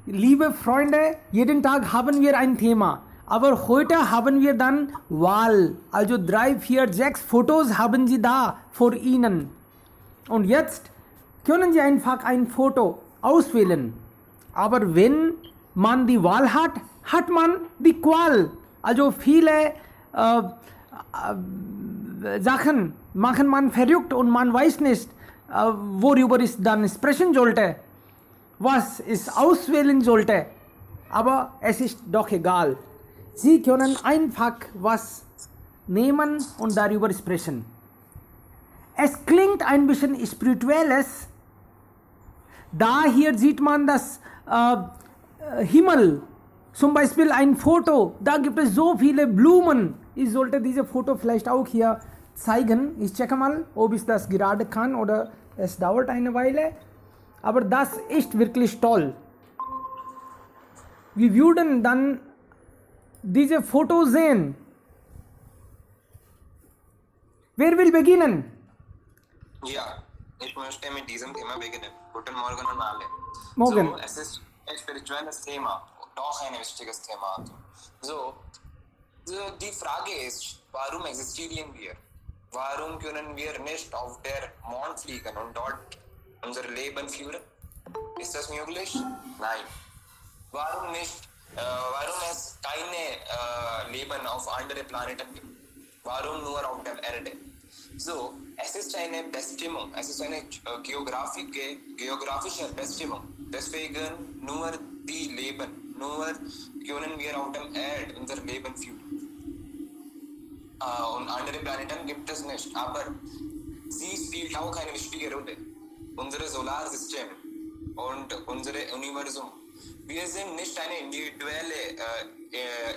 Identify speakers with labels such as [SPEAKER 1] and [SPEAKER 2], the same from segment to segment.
[SPEAKER 1] Liebe Freunde, jeden Tag haben wir ein Thema. Aber heute haben wir dann Wahl. Also 3, 4, 6 Fotos haben Sie da vor Ihnen. Und jetzt können Sie einfach ein Foto auswählen. Aber wenn man die Wahl hat, hat man die Qual. Also viele Sachen machen man verrückt und man weiß nicht, worüber es dann sprechen sollte, was es auswählen sollte. Aber es ist doch egal. Sie können einfach was nehmen und darüber sprechen. Es klingt ein bisschen spirituelles. Da hier sieht man das Himmel. Zum Beispiel ein Foto. Da gibt es so viele Blumen. Ich sollte dieses Foto vielleicht auch hier zeigen. Ich checke mal, ob ich das gerade kann oder es dauert eine Weile. Aber das ist wirklich toll. Wir würden dann diese Fotos sehen. Wer will beginnen?
[SPEAKER 2] Ja, ich möchte mit diesem Thema beginnen. Guten Morgen an alle.
[SPEAKER 1] Morgen.
[SPEAKER 2] So, es ist ein spirituelles Thema, doch ein wichtiges Thema. So, die Frage ist, warum existieren wir? Warum können wir nicht auf der Mond fliegen und dort unser Leben führen? Ist das möglich? Nein. Warum nicht? Warum es keine Leben auf anderen Planeten gibt? Warum nur auf der Erde? So, es ist eine Bestimmung, es ist eine geografische Bestimmung. Deswegen nur die Leben, nur können wir auf der Erde unser Leben führen. Und andere Planeten gibt es nicht, aber sie spielt auch eine wichtige Rolle. Unser Solarsystem und unser Universum. Wir sind nicht eine individuelle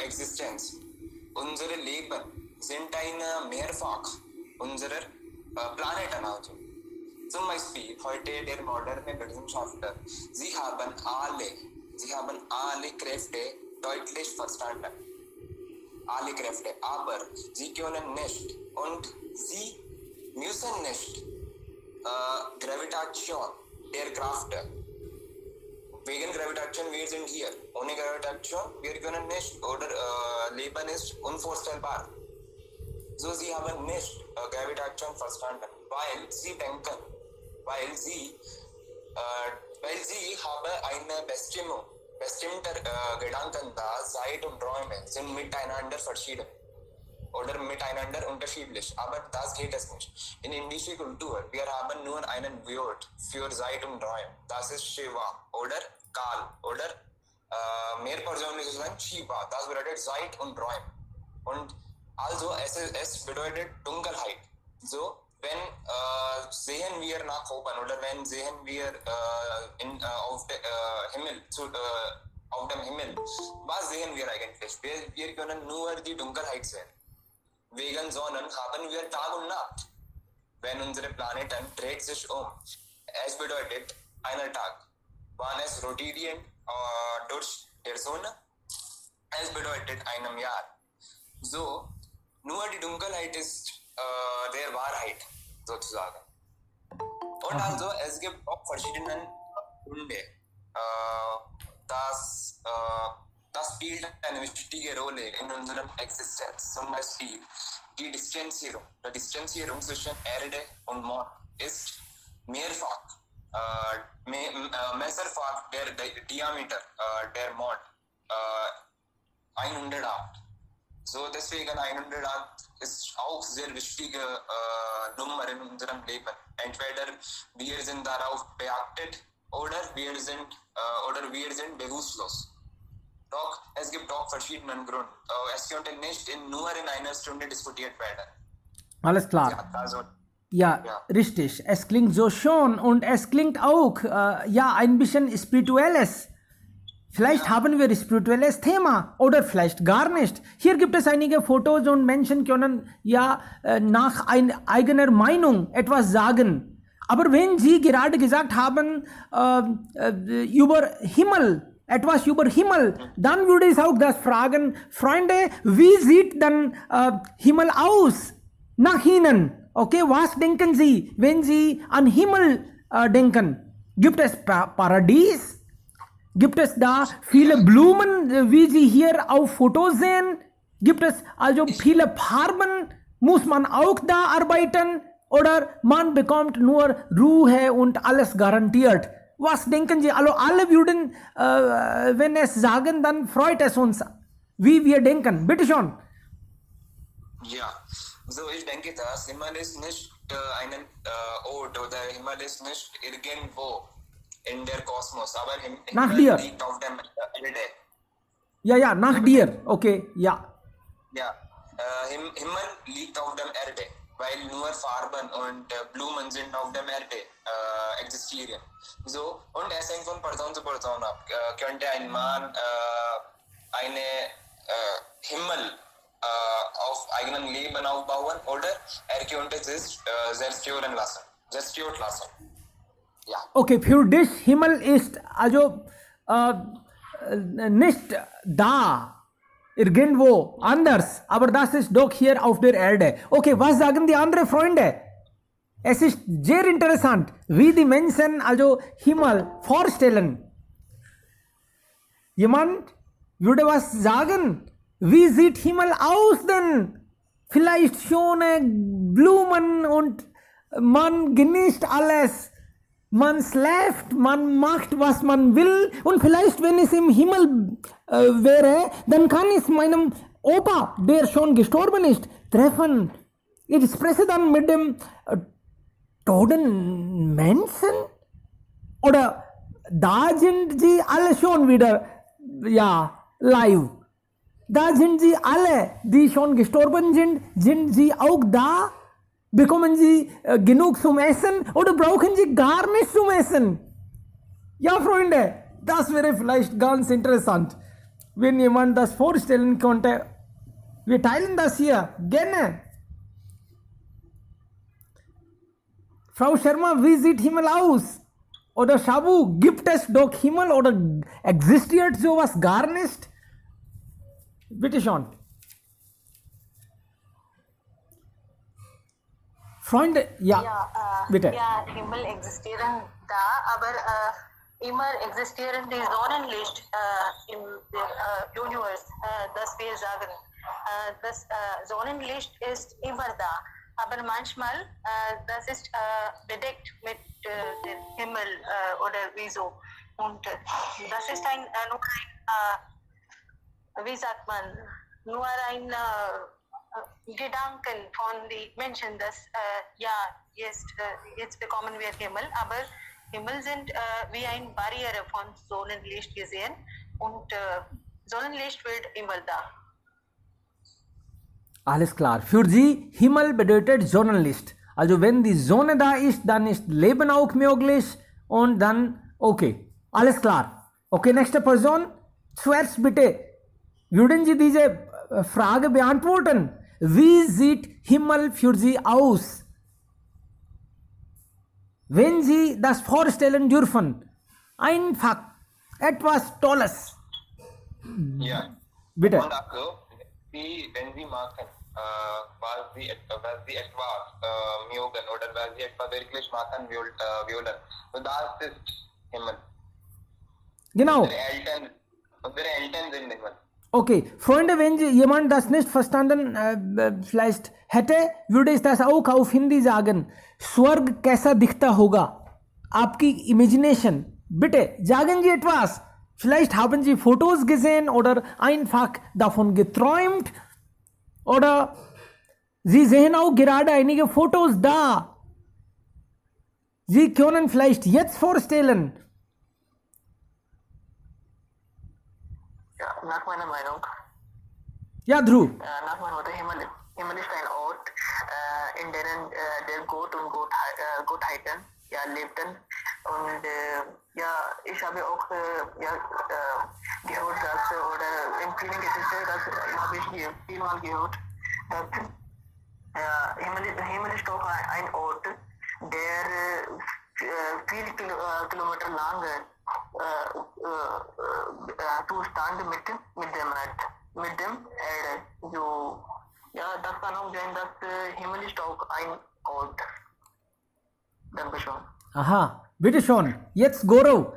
[SPEAKER 2] Existenz. Unsere Leben sind ein Mehrfach unserer Planeten also. Zum Beispiel heute der moderne Wissenschaftler, sie haben alle Kräfte deutlich verstanden. Alle Kräfte, aber sie können nicht und sie müssen nicht Gravitation der Kraft. Wegen Gravitation, wir sind hier. Ohne Gravitation, wir können nicht oder Leben ist unvorstellbar. So, sie haben nicht Gravitation verstanden, weil sie denken, weil sie haben eine bestimmte Gedanken da, Zeit und Räume sind miteinander verschieden oder miteinander unterschiedlich, aber das geht es nicht. In indischer Kultur, wir haben nur einen Wort für Zeit und Räume, das ist Shiva oder Kal oder mehr persönlich sagen Shiva, das bedeutet Zeit und Räume. Und also es bedeutet Dunkelheit. So, wenn sehen wir nach oben oder wenn sehen wir auf dem Himmel, auf dem Himmel, was sehen wir eigentlich? Wir können nur die Dunkelheit sehen. Wegen Sonnen haben wir Tag und Nacht. Wenn unsere Planeten dreht sich um, es bedeutet einer Tag. Wann es rotiert durch der Sonne, es bedeutet einem Jahr. So, nur die Dunkelheit ist der Wahrheit, sozusagen. Und also, es gibt auch verschiedene Gründe. Das spielt eine wichtige Rolle in unserer Existenz. Zum Beispiel die Distanzierung. Die Distanzierung zwischen Erde und Mond ist mehrfach. Messerfach der Diameter der Mond 108. So, deswegen 108 ist auch sehr wichtige Nummer in unserem Leben. Entweder wir sind darauf beachtet oder wir sind bewusstlos. Doch es gibt auch verschiedene Gründe. Es könnte nicht nur in einer Stunde diskutiert werden.
[SPEAKER 1] Alles klar.
[SPEAKER 2] Ja, also,
[SPEAKER 1] ja, richtig. Es klingt so schön und es klingt auch ein bisschen spirituelles. Vielleicht haben wir ein spirituelles Thema oder vielleicht gar nicht. Hier gibt es einige Fotos und Menschen können nach eigener Meinung etwas sagen. Aber wenn Sie gerade gesagt haben über Himmel, etwas über Himmel, dann würde ich auch das fragen, Freunde, wie sieht dann Himmel aus nach Ihnen? Okay, was denken Sie, wenn Sie an Himmel denken? Gibt es Paradies? Gibt es da viele Blumen, wie Sie hier auf Fotos sehen? Gibt es also viele Farben? Muss man auch da arbeiten? Oder man bekommt nur Ruhe und alles garantiert? Was denken Sie? Also alle würden, wenn es sagen, dann freut es uns, wie wir denken. Bitte schon.
[SPEAKER 2] Ja, so ich denke, das Himmel ist nicht einen Ort oder Himmel ist nicht irgendwo in der Kosmos, aber
[SPEAKER 1] Nach
[SPEAKER 2] Himmel
[SPEAKER 1] dir.
[SPEAKER 2] liegt auf dem Erde.
[SPEAKER 1] Ja, nach dir. Okay, ja.
[SPEAKER 2] Ja, Himmel liegt auf dem Erde, weil nur Farben und Blumen sind auf dem Erde existieren. So, und es hängt von Person zu Person ab. Könnte ein Mann eine Himmel auf eigenen Leben aufbauen oder er könnte sich zerstören lassen. Ja.
[SPEAKER 1] Okay, für dich Himmel ist also nicht da, irgendwo anders, aber das ist doch hier auf der Erde. Okay, was sagen die anderen Freunde? Es ist sehr interessant, wie die Menschen also Himmel vorstellen. Jemand würde was sagen? Wie sieht Himmel aus denn? Vielleicht schöne Blumen und man genießt alles. Man schläft, man macht, was man will. Und vielleicht, wenn es im Himmel wäre, dann kann ich meinem Opa, der schon gestorben ist, treffen. Ich spreche dann mit dem toten Menschen? Oder da sind sie alle schon wieder, ja, live. Da sind sie alle, die schon gestorben sind sie auch da? Bekommen sie genug zum Essen oder brauchen sie gar nichts zum Essen? Ja, Freunde, das wäre vielleicht ganz interessant, wenn jemand das vorstellen könnte. Wir teilen das hier gerne. Frau Sharma, wie sieht Himmel aus? Oder Shabu, gibt es doch Himmel oder existiert sowas gar nicht? Bitte schon. Freunde, ja, bitte.
[SPEAKER 3] Ja, Himmel existieren da, aber immer existieren die Sonnenlicht im Universum, das wir sagen. Das Sonnenlicht ist immer da, aber manchmal das ist bedeckt mit dem Himmel oder wieso. Und das ist nur ein, wie sagt man, nur ein Gedanken von den Menschen, dass ja, jetzt bekommen wir Himmel, aber Himmel sind wie eine Barriere von Sonnenlicht gesehen und Sonnenlicht wird immer da.
[SPEAKER 1] Alles klar. Für Sie, Himmel bedeutet Sonnenlicht. Also wenn die Sonne da ist, dann ist Leben auch möglich und dann, okay. Alles klar. Okay, nächste Person. Zuerst bitte, würden Sie diese Frage beantworten? Wie sieht Himmel für Sie aus? Wenn Sie das vorstellen dürfen, einfach etwas Tolles.
[SPEAKER 2] Ja.
[SPEAKER 1] Bitte.
[SPEAKER 2] Und also, wenn Sie machen, was Sie etwas mögen oder was Sie etwas wirklich machen wollen, so das ist Himmel.
[SPEAKER 1] Genau.
[SPEAKER 2] Unsere Eltern sind Himmel.
[SPEAKER 1] Okay, Freunde, wenn jemand das nicht verstanden vielleicht hätte, würde ich das auch auf Hindi sagen. Swarg kaisa dikhta hoga? Aapki Imagination. Bitte, sagen Sie etwas. Vielleicht haben Sie Fotos gesehen oder einfach davon geträumt. Oder Sie sehen auch gerade einige Fotos da. Sie können vielleicht jetzt vorstellen.
[SPEAKER 3] Ja, nach meiner Meinung.
[SPEAKER 1] Ja, Dhruv.
[SPEAKER 3] Nach meiner Meinung, Himmel ist ein Ort, in dem der Gott und Gottheiten ja, lebten. Und ja, ich habe auch gehört, dass, oder in vielen Geschichten, das habe ich vielmal gehört, dass Himmel ist auch ein Ort, der viele Kilometer lang Zustand mit dem Erde. So, ja, das kann auch sein, dass Himmel ist auch ein Ort. Dankeschön.
[SPEAKER 1] Aha, Bitte schon, jetzt Gorav,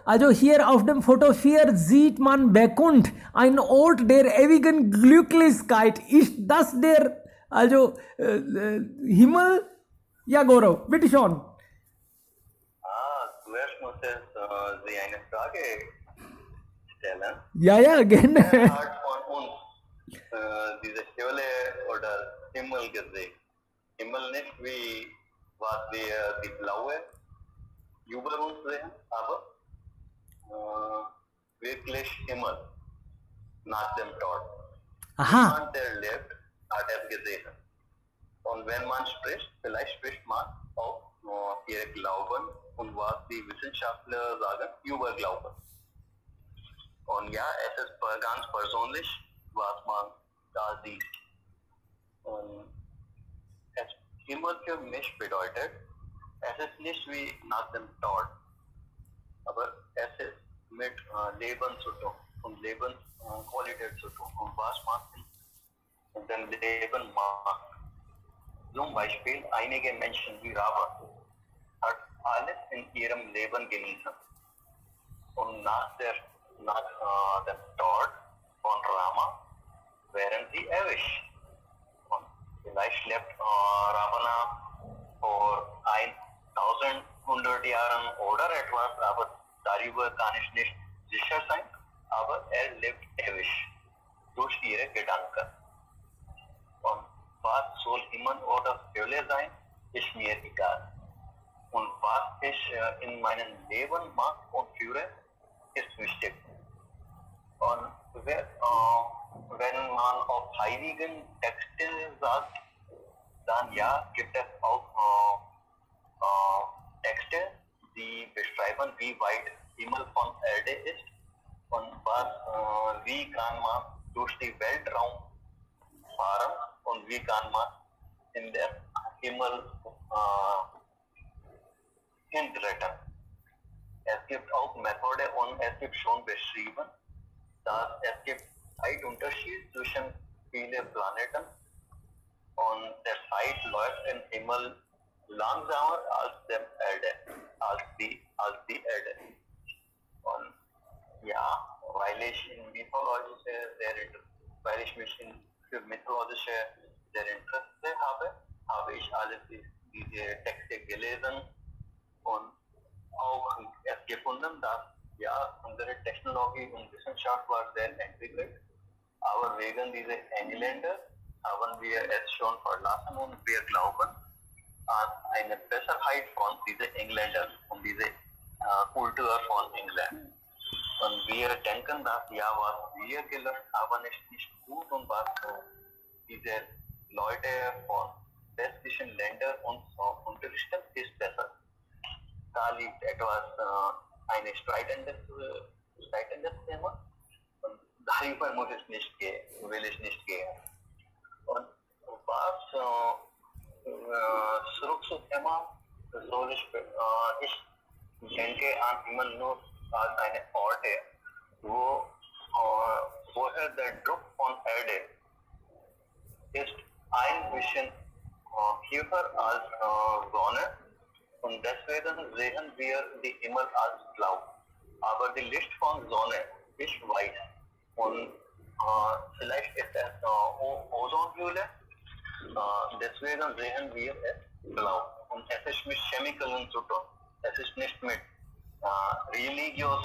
[SPEAKER 1] also hier auf dem Foto 4 sieht man Bekunt, ein Ort der ewigen Glücklichkeit. Ist das der, also Himmel? Ja, Gorav, bitte schon.
[SPEAKER 4] Zuerst muss ich Sie eine Frage stellen.
[SPEAKER 1] Ja, gerne.
[SPEAKER 4] Wer hat von uns diese Hölle oder Himmel gesehen? Himmel nicht wie was wir die blaue über uns sehen, aber wirklich Himmel nach dem Tod.
[SPEAKER 1] Aha.
[SPEAKER 4] Jemand, der lebt, hat es gesehen. Und wenn man spricht, vielleicht spricht man auch ihr Glauben und was die Wissenschaftler sagen über Glauben. Und ja, es ist ganz persönlich, was man da sieht. Und es Himmel für mich bedeutet, es ist nicht wie nach dem Tod, aber es ist mit Leben zu tun und Lebensqualität zu tun und was man in dem Leben macht. Zum Beispiel einige Menschen wie Rava hat alles in ihrem Leben genießen und nach dem Tod von Rama wären sie erwischt. Und vielleicht lebt Ravana vor 1100 Jahren oder etwas, aber darüber kann ich nicht sicher sein, aber er lebt ewig durch ihre Gedanken. Und was soll Himmel oder Hölle sein, ist mir egal. Und was ich in meinem Leben mache und führe, ist wichtig. Und wenn man auf heiligen Texten sagt, dann ja, gibt es auch Texte, die beschreiben, wie weit Himmel von Erde ist und wie kann man durch den Weltraum fahren und wie kann man in den Himmel hintreten. Es gibt auch Methoden und es gibt schon beschrieben, dass es gibt Zeitunterschied zwischen vielen Planeten und der Zeit läuft im Himmel langsamer als die Erde. Und ja, weil ich mich für mythologische sehr Interesse habe ich alle diese Texte gelesen und auch es gefunden, dass ja, unsere Technologie und Wissenschaft war sehr entwickelt, aber wegen dieser Engländer haben wir es schon verlassen und wir glauben an eine Besserheit von diesen Engländern und diese Kultur von England. Und wir denken, dass ja, was wir gelernt haben, ist nicht gut und was diese Leute von westlichen Ländern uns unterrichten, ist besser. Da liegt etwas ein streitendes Thema und darüber will ich nicht gehen. Und was zurück zum Thema, ich denke an Himmel nur als eine Orte, woher der Druck von Erde ist ein bisschen höher als Sonne und deswegen sehen wir die Himmel als blau. Aber die Licht von Sonne ist weiß und vielleicht ist es Ozonhöhle, deswegen sehen wir es blau. Und es ist mit Chemikalien zu tun, es ist nicht mit Religion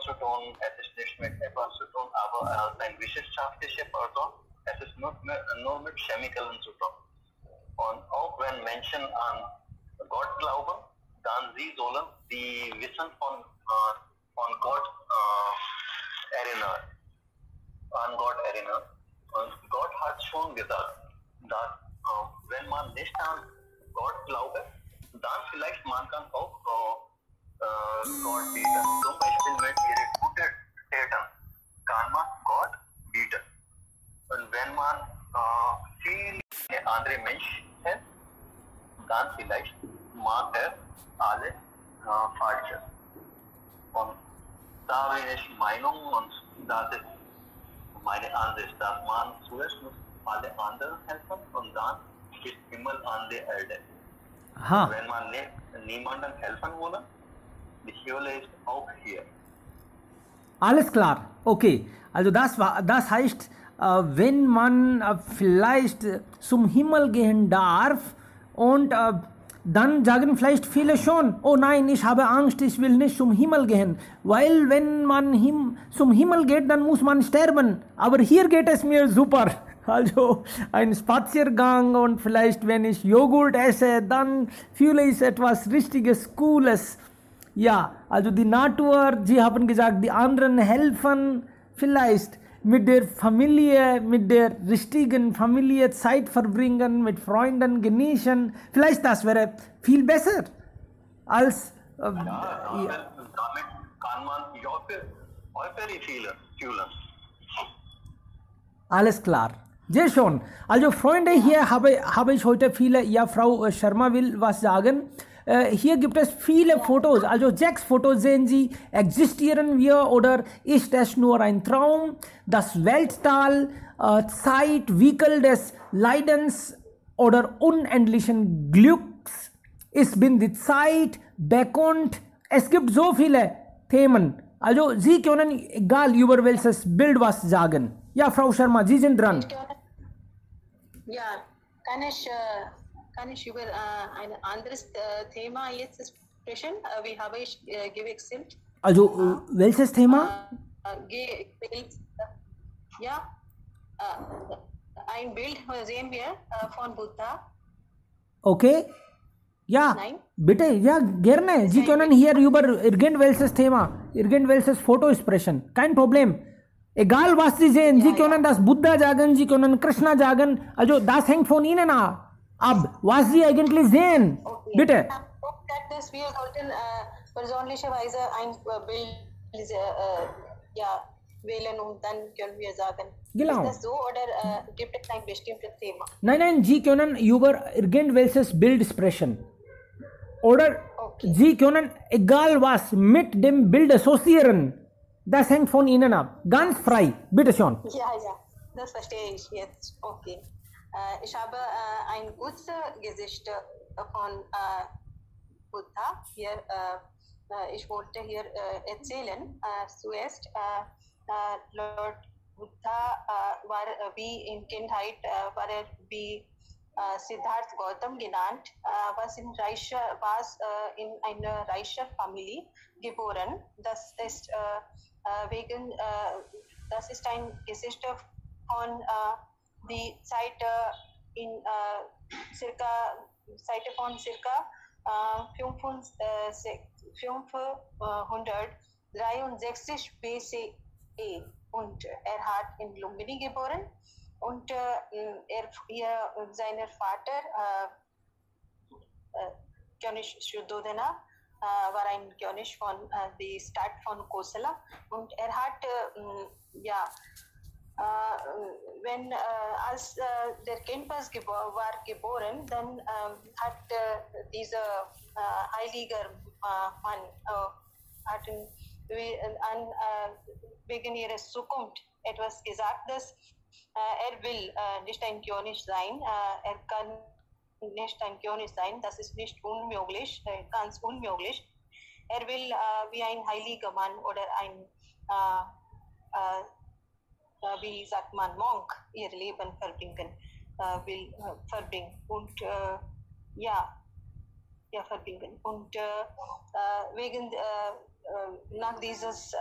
[SPEAKER 4] zu tun, es ist nicht mit etwas zu tun, aber als ein wissenschaftlicher Person, es ist nur mit Chemikalien zu tun. Und auch wenn Menschen an Gott glauben, dann sie sollen die Wissen von Gott erinnern. Und Gott hat schon gesagt, dass wenn man nicht an Gott glaubt, dann vielleicht man kann auch Gott bieten. Zum Beispiel mit ihren guten Tätern kann man Gott bieten. Und wenn man viel andere Menschen hat, dann vielleicht macht er alles Falsches. Und da bin ich Meinung und das ist meine Ansicht, dass man zuerst muss alle anderen helfen und dann ist Himmel an der Erde.
[SPEAKER 1] Ha.
[SPEAKER 4] Wenn man niemandem helfen würde, die Hölle ist auch hier.
[SPEAKER 1] Alles klar, okay. Also das heißt, wenn man vielleicht zum Himmel gehen darf und dann sagen vielleicht viele schon, oh nein, ich habe Angst, ich will nicht zum Himmel gehen. Weil wenn man zum Himmel geht, dann muss man sterben. Aber hier geht es mir super. Also ein Spaziergang und vielleicht wenn ich Joghurt esse, dann fühle ich etwas richtiges Cooles. Ja, also die Natur, Sie haben gesagt, die anderen helfen vielleicht mit der Familie, mit der richtigen Familie Zeit verbringen, mit Freunden genießen. Vielleicht das wäre viel besser als...
[SPEAKER 4] Damit kann man Euphorie fühlen.
[SPEAKER 1] Alles klar. Sehr schön. Also Freunde, hier habe ich heute viele, ja, Frau Sharma will was sagen. Hier gibt es viele Fotos, also 6 Fotos sehen Sie, existieren wir oder ist es nur ein Traum? Das Weltall, Zeit, Wickel des Leidens oder unendlichen Glücks. Ich bin die Zeit, bekannt. Es gibt so viele Themen. Also Sie können egal über welches Bild was sagen. Ja, Frau Sharma, Sie sind dran.
[SPEAKER 3] Ja, kann ich über ein anderes Thema jetzt sprechen? Wie habe ich gewechselt?
[SPEAKER 1] Also, welches Thema?
[SPEAKER 3] Ja, ein Bild sehen wir von Buddha.
[SPEAKER 1] Okay. Ja,
[SPEAKER 3] Nein.
[SPEAKER 1] bitte, ja, gerne. Sie können hier über irgendwelches Thema, irgendwelches Foto sprechen. Kein Problem. Egal was Sie sehen, Sie können das Buddha sagen, Sie können Krishna sagen. Also, das hängt von Ihnen ab, was Sie eigentlich sehen.
[SPEAKER 3] Okay.
[SPEAKER 1] Bitte.
[SPEAKER 3] Dass wir sollten persönlicherweise ein Bild wählen und dann können wir sagen.
[SPEAKER 1] Genau.
[SPEAKER 3] Ist das so oder gibt es ein bestimmtes Thema?
[SPEAKER 1] Nein, Sie können über irgendwelches Bild sprechen. Oder Sie können egal was mit dem Bild assoziieren. Das hängt von Ihnen ab. Ganz frei. Bitte schon.
[SPEAKER 3] Ja, das verstehe ich jetzt. Okay. Ich habe ein gutes Gesicht von Buddha hier. Ich wollte hier erzählen. Zuerst, Lord Buddha war wie in Kindheit, war er wie Siddhartha Gautam genannt, was in einer reichen Familie geboren. Das ist das ist ein Gesicht von die Zeit in circa 563 BCE und er hat in Lumbini geboren und sein Vater König Shuddhodana war ein König von der Stadt von Kosala und er hat wenn als der Kind war geboren, dann hat dieser heilige Mann wegen ihrer Zukunft etwas gesagt, dass er will nicht ein König sein, er kann nicht ein König sein, das ist nicht unmöglich, ganz unmöglich. Er will wie ein heiliger Mann oder ein wie sagt man, Monk ihr Leben verbringen und verbringen. Und wegen nach dieses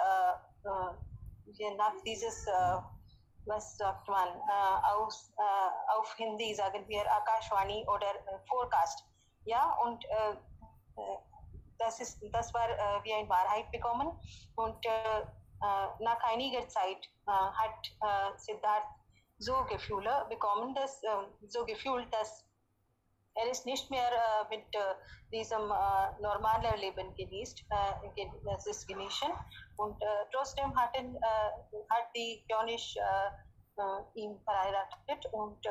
[SPEAKER 3] was sagt man, auf Hindi sagen wir Akashvani oder Forecast. Ja, und das war wie eine Wahrheit bekommen. Und nach einiger Zeit hat Siddhartha so Gefühle bekommen, dass er ist nicht mehr mit diesem normalen Leben genießen und trotzdem hat die König ihn verheiratet und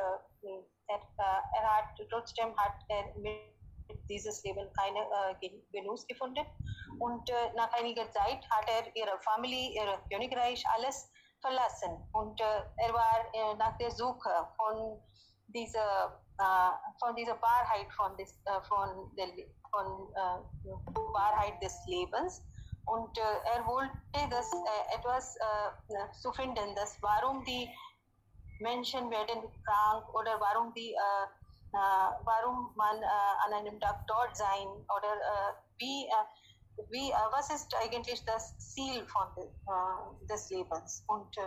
[SPEAKER 3] trotzdem hat er mit dieses Leben keine Genuss gefunden und nach einiger Zeit hat er ihre Familie, ihr Königreich alles verlassen und er war nach der Suche von diese Wahrheit Wahrheit des Lebens. Und wollte das etwas zu finden, dass warum die Menschen werden krank oder warum man an einem Tag dort sein oder was ist eigentlich das Ziel des Lebens. Und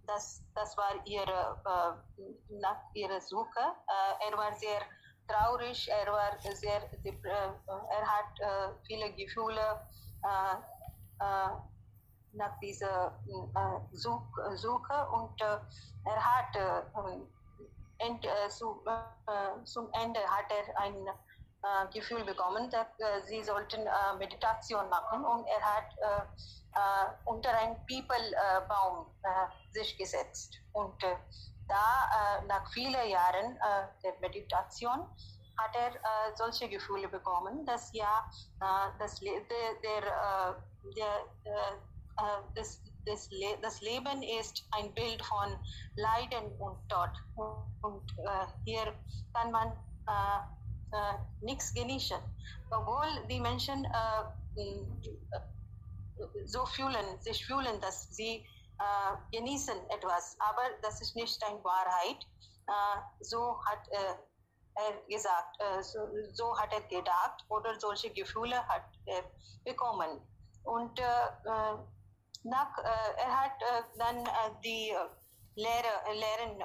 [SPEAKER 3] das war ihre Suche. War sehr traurig, er hat viele Gefühle nach dieser Suche und hat zum Ende hat ein Gefühl bekommen, dass sie sollten Meditation machen, und er hat unter einen Piepelbaum sich gesetzt. Und nach vielen Jahren der Meditation hat er solche Gefühle bekommen, dass das Leben ist ein Bild von Leiden und Tod. Und hier kann man nichts genießen. Obwohl die Menschen sich fühlen, dass sie genießen etwas, aber das ist nicht eine Wahrheit. So hat er gesagt, so hat er gedacht, oder solche Gefühle hat er bekommen. Und er hat dann die Lehren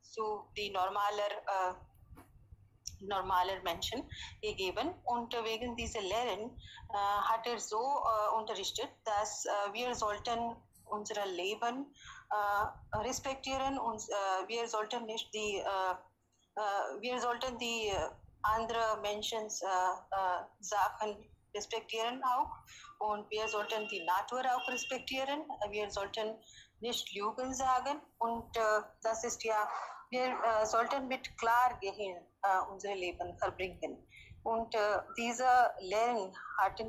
[SPEAKER 3] zu die normaler Menschen gegeben, und wegen dieser Lehren hat er so unterrichtet, dass wir sollten unser Leben respektieren, und wir sollten nicht die anderen Menschen Sachen respektieren auch, und wir sollten die Natur auch respektieren. Wir sollten nicht Lügen sagen, und das ist ja, wir sollten mit klar Gehirn unser Leben verbringen. Und diese Lehren hat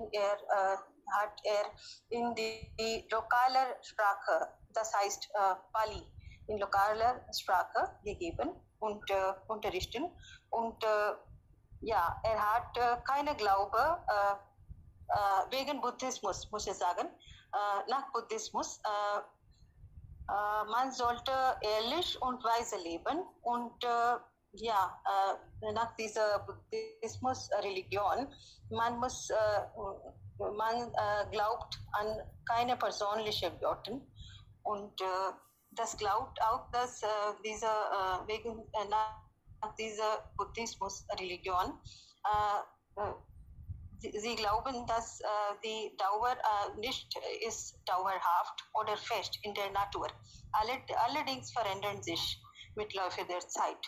[SPEAKER 3] er in die lokale Sprache, das heißt Pali, in lokaler Sprache gegeben und unterrichten. Und ja, er hat keine Glaube wegen Buddhismus, muss ich sagen. Nach Buddhismus man sollte ehrlich und weise leben, und nach dieser Buddhismus-Religion, man glaubt an keine persönlichen Götter, und das glaubt auch, dass nach dieser Buddhismus-Religion sie glauben, dass die Dauer nicht ist dauerhaft oder fest in der Natur. Allerdings verändern sich mit Laufe der Zeit.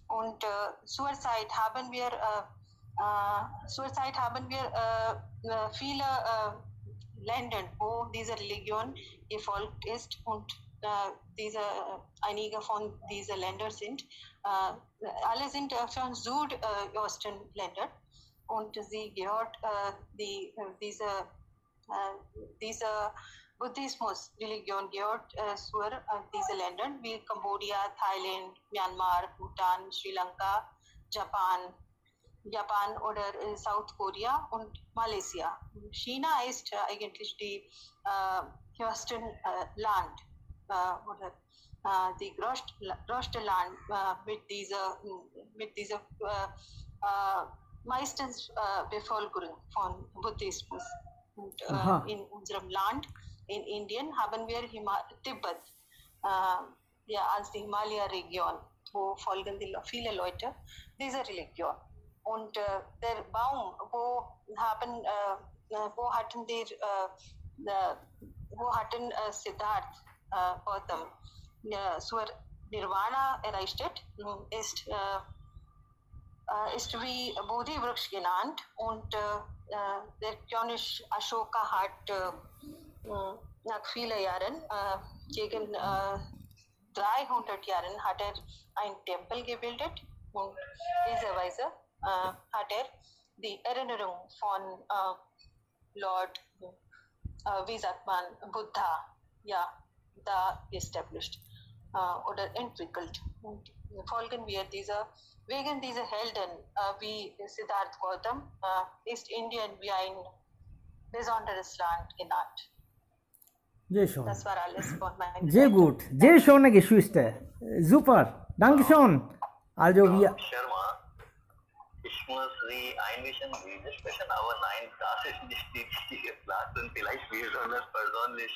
[SPEAKER 3] Und zurzeit haben wir viele Länder, wo diese Religion gefolgt ist, und einige von diesen Ländern sind, alle sind von Südosten-Ländern. Und sie gehört diese Buddhismus-Religion gehört zu diesen Ländern wie Kambodscha, Thailand, Myanmar, Bhutan, Sri Lanka, Japan oder Südkorea und Malaysia. China ist eigentlich die größte Land oder die größte Land mit dieser meistens Bevölkerung von Buddhismus. Und in unserem Land, in Indien, haben wir Tibet als die Himalaya-Region, wo folgen viele Leute dieser Religion. Und der Baum, wo hatten Siddhartha Gautam zur Nirvana erreicht, ist wie Bodhi-Vruksh genannt, und der König Ashoka hat nach vielen Jahren, gegen 300 Jahren, hat er ein Tempel gebildet, und diese Weise hat er die Erinnerung von Lord, wie sagt man, Buddha, da established oder entwickelt. Und folgen wir wegen dieser Helden wie Siddharth Gautam ist Indien wie ein besonderes Land genannt.
[SPEAKER 1] Sehr schön.
[SPEAKER 3] Das war alles von meiner
[SPEAKER 1] Sehr
[SPEAKER 3] Seite.
[SPEAKER 1] gut. Sehr schöne Geschichte. Super. Dankeschön. Also wir...
[SPEAKER 4] Sharma, ich muss Sie einwischen, Sie sprechen, aber nein, das ist nicht die richtige Platz und vielleicht wir sollen das persönlich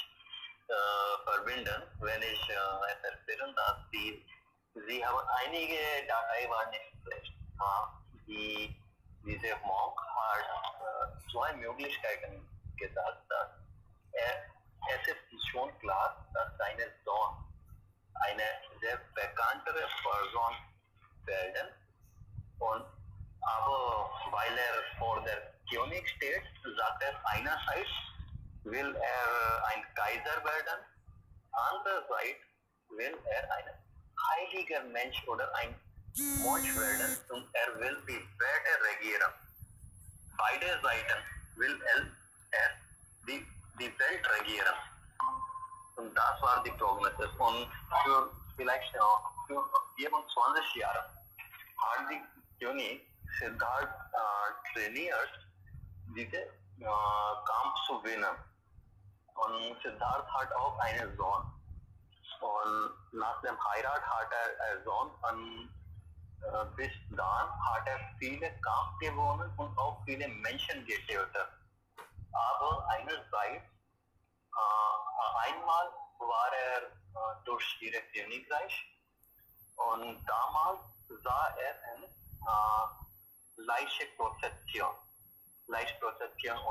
[SPEAKER 4] verbinden, wenn ich es erzähle, dass Sie haben einige Datei waren nicht schlecht. Diese Monk hat zwei Möglichkeiten gesagt, dass es ist schon klar, dass seine Sohn eine sehr bekanntere Person werden und aber weil vor der König steht, sagt einerseits will ein Kaiser werden, andererseits will ein heiliger Mensch oder ein Mönch werden und will die Welt regieren. Beide Seiten will die Welt regieren. Und das war die Prognose. Und für vielleicht für 24 Jahre hat die König Siddharth trainiert, diese Kampf zu gewinnen. Und Siddharth hat auch einen Sohn. Und nach dem Heirat hat einen Sohn und bis dann hat viele Kampf gewonnen und auch viele Menschen getötet. Aber einerseits, einmal war durch ihre Königreich und damals sah eine Leichprozession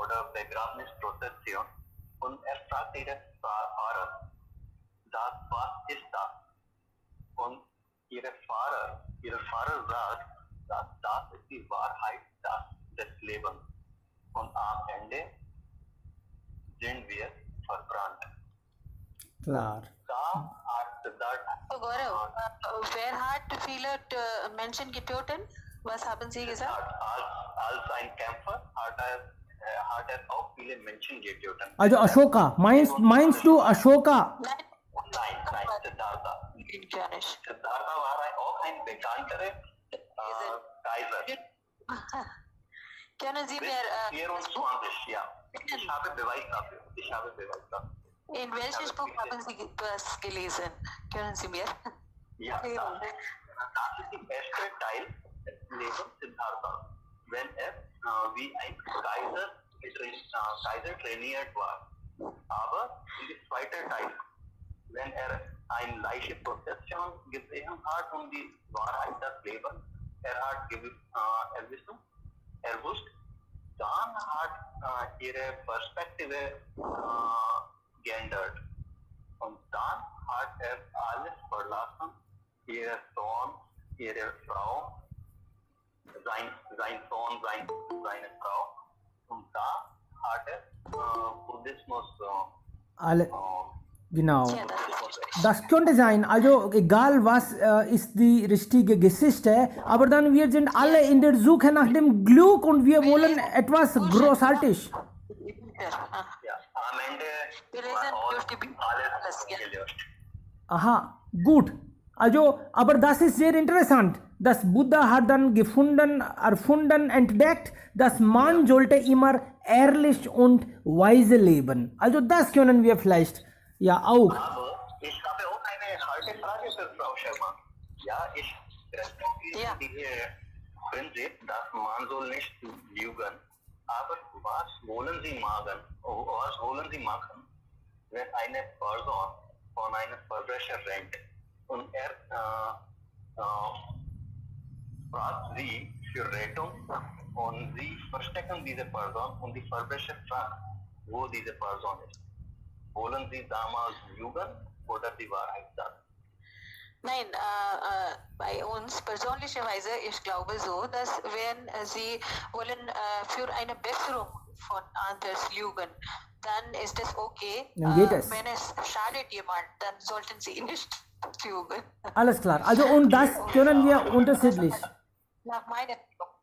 [SPEAKER 4] oder Begräbnisprozession und fragte ihren Fahrer, was ist das? Und ihr Fahrer sagt, dass das ist die Wahrheit des Lebens. Und am Ende sind wir verbrannt.
[SPEAKER 1] Klar.
[SPEAKER 4] Da hat Siddharth
[SPEAKER 3] So, Gaurav, wer hat viele Menschen getötet? Was haben Sie gesagt?
[SPEAKER 4] als ein Kämpfer hat er auch viele Menschen getötet.
[SPEAKER 1] Also Ashoka. Meinst du Ashoka?
[SPEAKER 3] Nein,
[SPEAKER 4] Nein, Siddhartha.
[SPEAKER 3] gar nicht.
[SPEAKER 4] Siddhartha war auch ein bekannterer Kaiser.
[SPEAKER 3] Können Sie
[SPEAKER 4] Bis
[SPEAKER 3] mir
[SPEAKER 4] 24, ja. Ich habe Beweis dafür.
[SPEAKER 3] in welches Buch haben Sie das gelesen? Können Sie mir?
[SPEAKER 4] Ja, das ist der erste Teil des Lebens Siddhartha, wenn wie ein Kaiser trainiert war. Aber in der zweiten Teil, wenn eine leichte Prozession gesehen hat und die Wahrheit des Lebens, er wusste, dann hat ihre Perspektive geändert. Und dann hat alles verlassen, ihr Sohn, ihre Frau, sein Sohn, seine Frau. Und da hat Buddhismus
[SPEAKER 1] Alle. Genau.
[SPEAKER 3] Ja, das ist
[SPEAKER 1] Das könnte sein, also egal was ist die richtige Geschichte, aber dann wir sind alle in der Suche nach dem Glück und wir wollen etwas großartig.
[SPEAKER 3] ja.
[SPEAKER 4] ja, am Ende
[SPEAKER 3] Wir lesen
[SPEAKER 4] war
[SPEAKER 3] durch die Bibel
[SPEAKER 4] alles
[SPEAKER 3] ja.
[SPEAKER 4] gelöscht.
[SPEAKER 1] Aha, gut. Also, aber das ist sehr interessant. Das Buddha hat dann gefunden, erfunden, entdeckt, dass man sollte immer ehrlich und weise leben. Also das können wir vielleicht ja auch.
[SPEAKER 4] Aber ich habe auch eine harte Frage für Frau Sharma. Ja, ich respektiere
[SPEAKER 3] Ja.
[SPEAKER 4] dieses Prinzip, dass man soll nicht lügen. Aber was wollen Sie machen, wenn eine Person von einem Verbrecher rennt und fragt Sie für Rettung und Sie verstecken diese Person und die Verbrecher fragt, wo diese Person ist. Wollen Sie damals lügen oder die Wahrheit sagen?
[SPEAKER 3] Nein, bei uns persönlicherweise, ich glaube so, dass wenn Sie wollen für eine Besserung von anders lügen, dann ist es okay.
[SPEAKER 1] Dann geht es.
[SPEAKER 3] Wenn es schadet jemand, dann sollten Sie nicht lügen.
[SPEAKER 1] Alles klar. Also und das können wir unterschiedlich.
[SPEAKER 3] Nach meiner Meinung.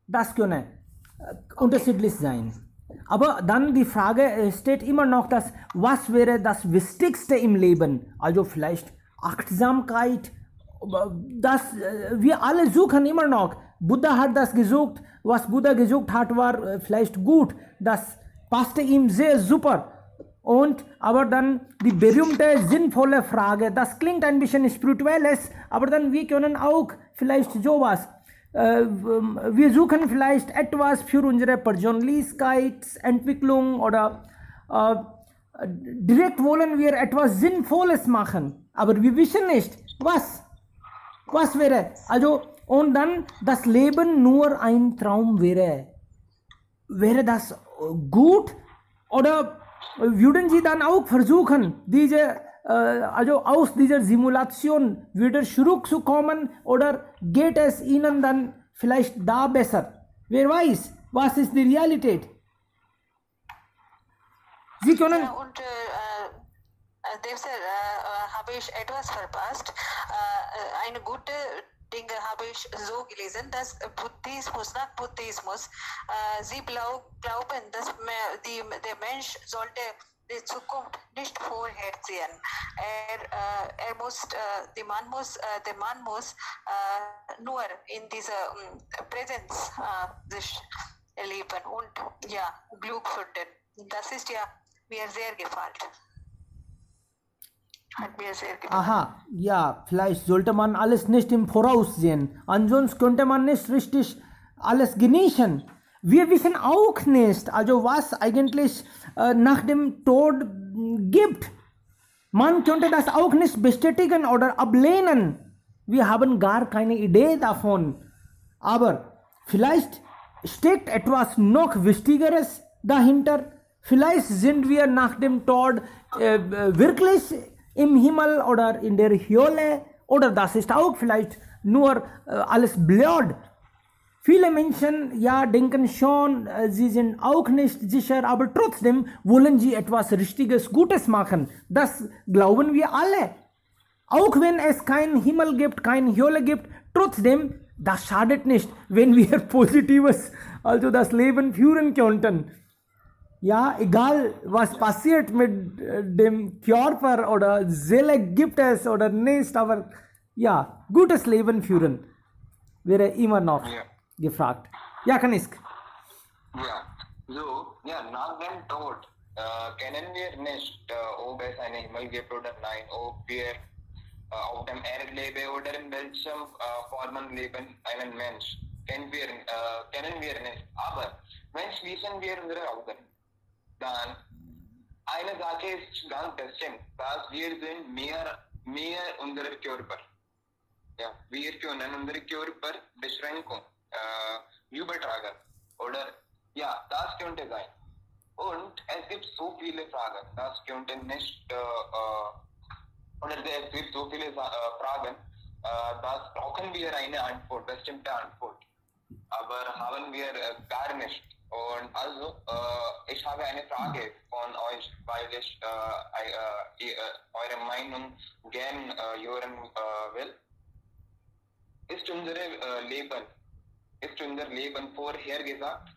[SPEAKER 1] Das können unterschiedlich sein. Aber dann die Frage steht immer noch, was wäre das Wichtigste im Leben? Also vielleicht Achtsamkeit wir alle suchen immer noch. Buddha hat das gesucht. Was Buddha gesucht hat, war vielleicht gut. Das passte ihm sehr super. Und aber dann die berühmte, sinnvolle Frage, das klingt ein bisschen spirituelles, aber dann wir können auch vielleicht sowas. Wir suchen vielleicht etwas für unsere Persönlichkeitsentwicklung oder direkt wollen wir etwas Sinnvolles machen, aber wir wissen nicht, was wäre. Also, und dann das Leben nur ein Traum wäre. Wäre das gut? Oder würden Sie dann auch versuchen, also aus dieser Simulation wieder zurückzukommen, oder geht es Ihnen dann vielleicht da besser? Wer weiß, was ist die Realität? Sie können...
[SPEAKER 3] Ja, und Dev habe ich etwas verpasst. Eine gute Dinge habe ich so gelesen, dass nach Buddhismus, sie glauben, dass der Mensch sollte die Zukunft nicht vorhersehen. Der Mann muss nur in dieser Präsenz sich erleben und ja, Glück finden. Das ist ja mir sehr gefallen. Hat mir sehr gefallen.
[SPEAKER 1] Aha, ja, vielleicht sollte man alles nicht im Voraus sehen. Ansonsten könnte man nicht richtig alles genießen. Wir wissen auch nicht, also was eigentlich nach dem Tod gibt. Man könnte das auch nicht bestätigen oder ablehnen. Wir haben gar keine Idee davon. Aber vielleicht steckt etwas noch Wichtigeres dahinter. Vielleicht sind wir nach dem Tod wirklich im Himmel oder in der Hölle, oder das ist auch vielleicht nur alles blöd. Viele Menschen denken schon, sie sind auch nicht sicher, aber trotzdem wollen sie etwas Richtiges, Gutes machen. Das glauben wir alle. Auch wenn es keinen Himmel gibt, keine Hölle gibt, trotzdem, das schadet nicht, wenn wir Positives, also das Leben führen könnten. Ja, egal was passiert mit dem Körper oder Seele gibt es oder nicht, aber ja, gutes Leben führen wäre immer noch gefragt. Ja, Kanisk.
[SPEAKER 2] Ja, so, ja, nach dem Tod kennen wir nicht, ob es einen Himmel gibt oder nein, ob wir auf dem Erde leben oder in welchem Formen leben einen Mensch. Kennen wir nicht. Aber wenn schließen wir unsere Augen, dann eine Sache ist ganz bestimmt, dass wir sind mehr unser Körper. Ja, wir können unsere Körper Beschränkung übertragen. Oder ja, das könnte sein. Und es gibt so viele Fragen, das könnte nicht oder es gibt so viele Fragen, das brauchen wir eine Antwort, bestimmte Antwort. Aber haben wir gar nicht. Und also, ich habe eine Frage von euch, weil ich eure Meinung gern hören will. Ist unser Leben vorhergesagt?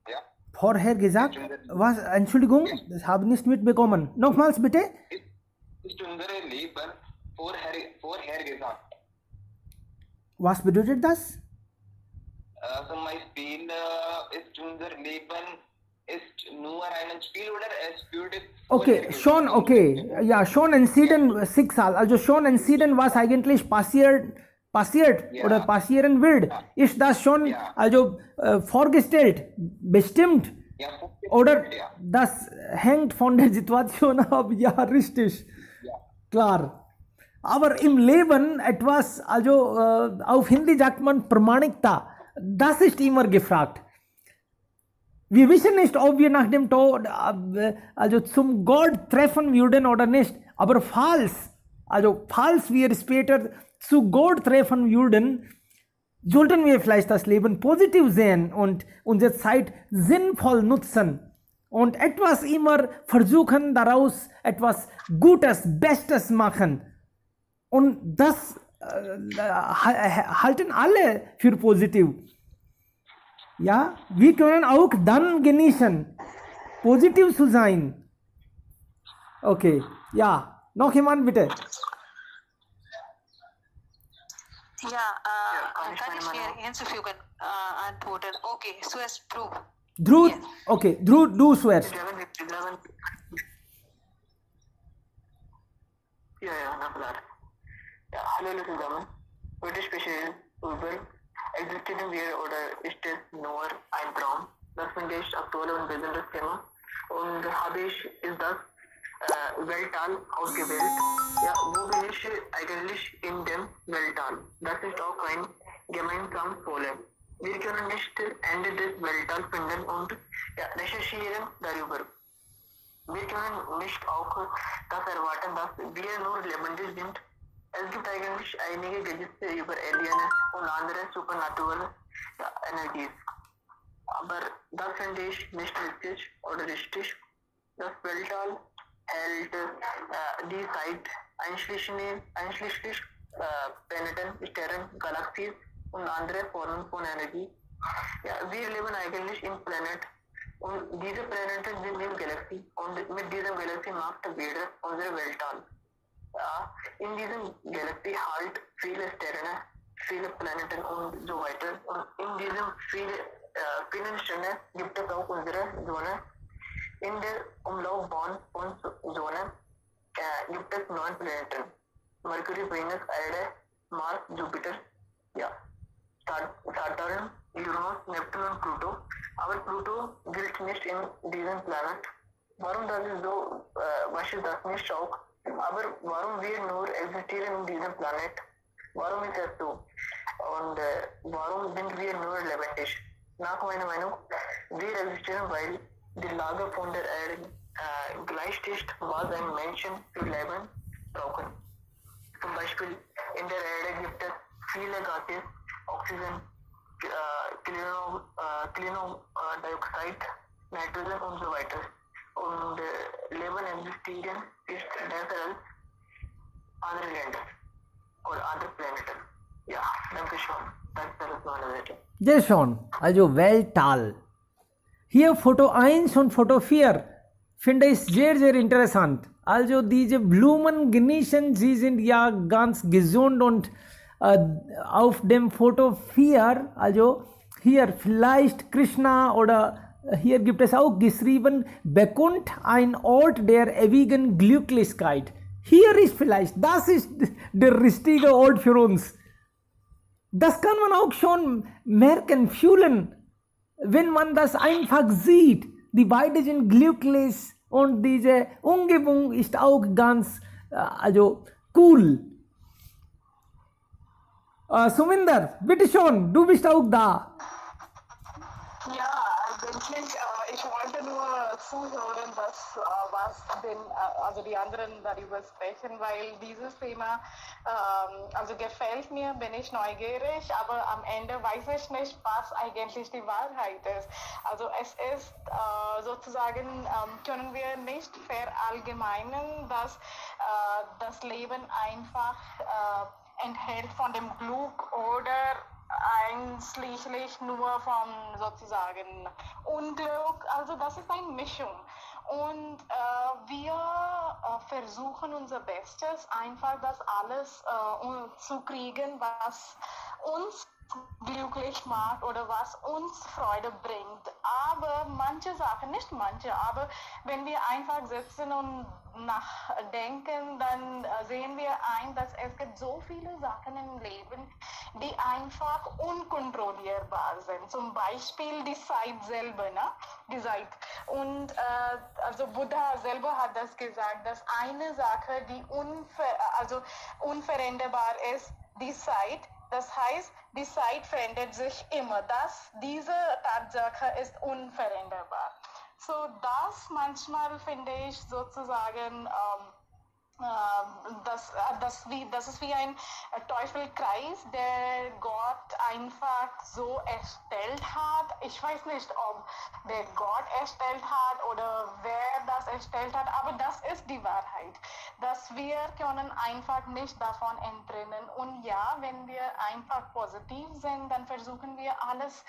[SPEAKER 2] Ja.
[SPEAKER 1] Vorhergesagt? Was? Entschuldigung, das habe ich nicht mitbekommen. Nochmals bitte?
[SPEAKER 2] Ist unser Leben vorhergesagt?
[SPEAKER 1] Was bedeutet das?
[SPEAKER 2] Zum Beispiel ist unser Leben nur ein Spiel oder es würde...
[SPEAKER 1] Okay, schon, okay. Ja, schon entschieden Schicksal. Also schon entschieden, was eigentlich passiert oder passieren wird. Ist das schon also vorgestellt, bestimmt?
[SPEAKER 2] Ja,
[SPEAKER 1] oder das hängt von der Situation ab? Ja, richtig.
[SPEAKER 2] Ja.
[SPEAKER 1] Klar. Aber im Leben etwas, also auf Hindi sagt man Pramanikta. Das ist immer gefragt. Wir wissen nicht, ob wir nach dem Tod also zum Gott treffen würden oder nicht. Aber falls wir später zu Gott treffen würden, sollten wir vielleicht das Leben positiv sehen und unsere Zeit sinnvoll nutzen und etwas immer versuchen, daraus etwas Gutes, Bestes machen. Und das halten alle für positiv. Ja, wir können auch dann genießen, positiv zu sein. Okay, ja, noch jemand bitte.
[SPEAKER 3] Kann ich hier hinzufügen antworten? Okay, zuerst Dhruv.
[SPEAKER 1] Dhruv,
[SPEAKER 3] Yes.
[SPEAKER 1] okay, Dhruv, du zuerst.
[SPEAKER 4] Enough of that. Hello, ladies and gentlemen. British Special Urban existed in der oder ist es nur ein Traum? Das finde ich aktuell ein besonderes Thema. Und habe ich ist das Weltall ausgewählt. Ja, wo bin ich eigentlich in dem Weltall? Das ist auch ein gemeinsames Problem. Wir können nicht Ende des Weltalls finden und recherchieren darüber. Wir können nicht auch das erwarten, dass wir nur lebendig sind. Es gibt eigentlich einige Gedichte über Alien und andere supernatural Energies. Aber das finde ich nicht richtig oder richtig. Das Weltall hält die Zeit einschließlich Planeten, Sternen, Galaxien und andere Formen von Energie. Wir leben eigentlich im Planet. Und diese Planeten sind in Galaxie und mit dieser Galaxie macht jeder unsere Weltall. In diesem Galaxie halt viele Sterne, viele Planeten und so weiter. Und in diesen vielen Sternen gibt es auch unsere Sonne. In der Umlaufbahn von Sonne gibt es 9 Planeten. Mercury, Venus, Erde, Mars, Jupiter, Saturn, Uranus, Neptune und Pluto. Aber Pluto gilt nicht in diesem Planet. Warum das ist so, weiß ich das nicht auch. Aber warum wir nur existieren in diesem Planet? Warum ist das so? Und warum sind wir nur lebendig? Nach meiner Meinung, wir existieren, weil die Lage von der Erde gleich ist, was ein Menschen für Leben brauchen. Zum Beispiel in der Erde gibt es viele Gase, Oxygen, Cyanidioxid, Nitrogen und so weiter. Und Leben existieren ist besser als andere Länder oder andere Planeten. Danke schön. Das ist meine Seite.
[SPEAKER 1] Sehr schön. Also Weltall. Hier Foto 1 und Foto 4 finde ich sehr, sehr interessant. Also diese Blumen genießen, sie sind ja ganz gesund und auf dem Foto 4, also hier vielleicht Krishna oder hier gibt es auch geschrieben, bekommt ein Ort der ewigen Glücklichkeit. Hier ist vielleicht, das ist der richtige Ort für uns. Das kann man auch schon merken, fühlen, wenn man das einfach sieht. Die beiden sind glücklich und diese Umgebung ist auch ganz, cool. Suminder, bitte schon, du bist auch da.
[SPEAKER 5] Eigentlich, ich wollte nur zuhören, was die anderen darüber sprechen, weil dieses Thema gefällt mir, bin ich neugierig, aber am Ende weiß ich nicht, was eigentlich die Wahrheit ist. Also es ist sozusagen, können wir nicht verallgemeinern, dass das Leben einfach enthält von dem Glück oder einschließlich nur von sozusagen Unglück. Also das ist eine Mischung. Und wir versuchen unser Bestes, einfach das alles zu kriegen, was uns glücklich macht oder was uns Freude bringt. Aber manche Sachen, nicht manche, aber wenn wir einfach sitzen und nachdenken, dann sehen wir ein, dass es gibt so viele Sachen im Leben, die einfach unkontrollierbar sind. Zum Beispiel die Zeit selber, die Zeit. Und Buddha selber hat das gesagt, dass eine Sache, die unveränderbar ist, die Zeit. Das heißt, die Zeit verändert sich immer. Diese Tatsache ist unveränderbar. So, das manchmal finde ich sozusagen, das ist wie ein Teufelskreis, der Gott einfach so erstellt hat. Ich weiß nicht, ob der Gott erstellt hat oder wer das erstellt hat, aber das ist die Wahrheit. dass wir können einfach nicht davon entrinnen. Und ja, wenn wir einfach positiv sind, dann versuchen wir alles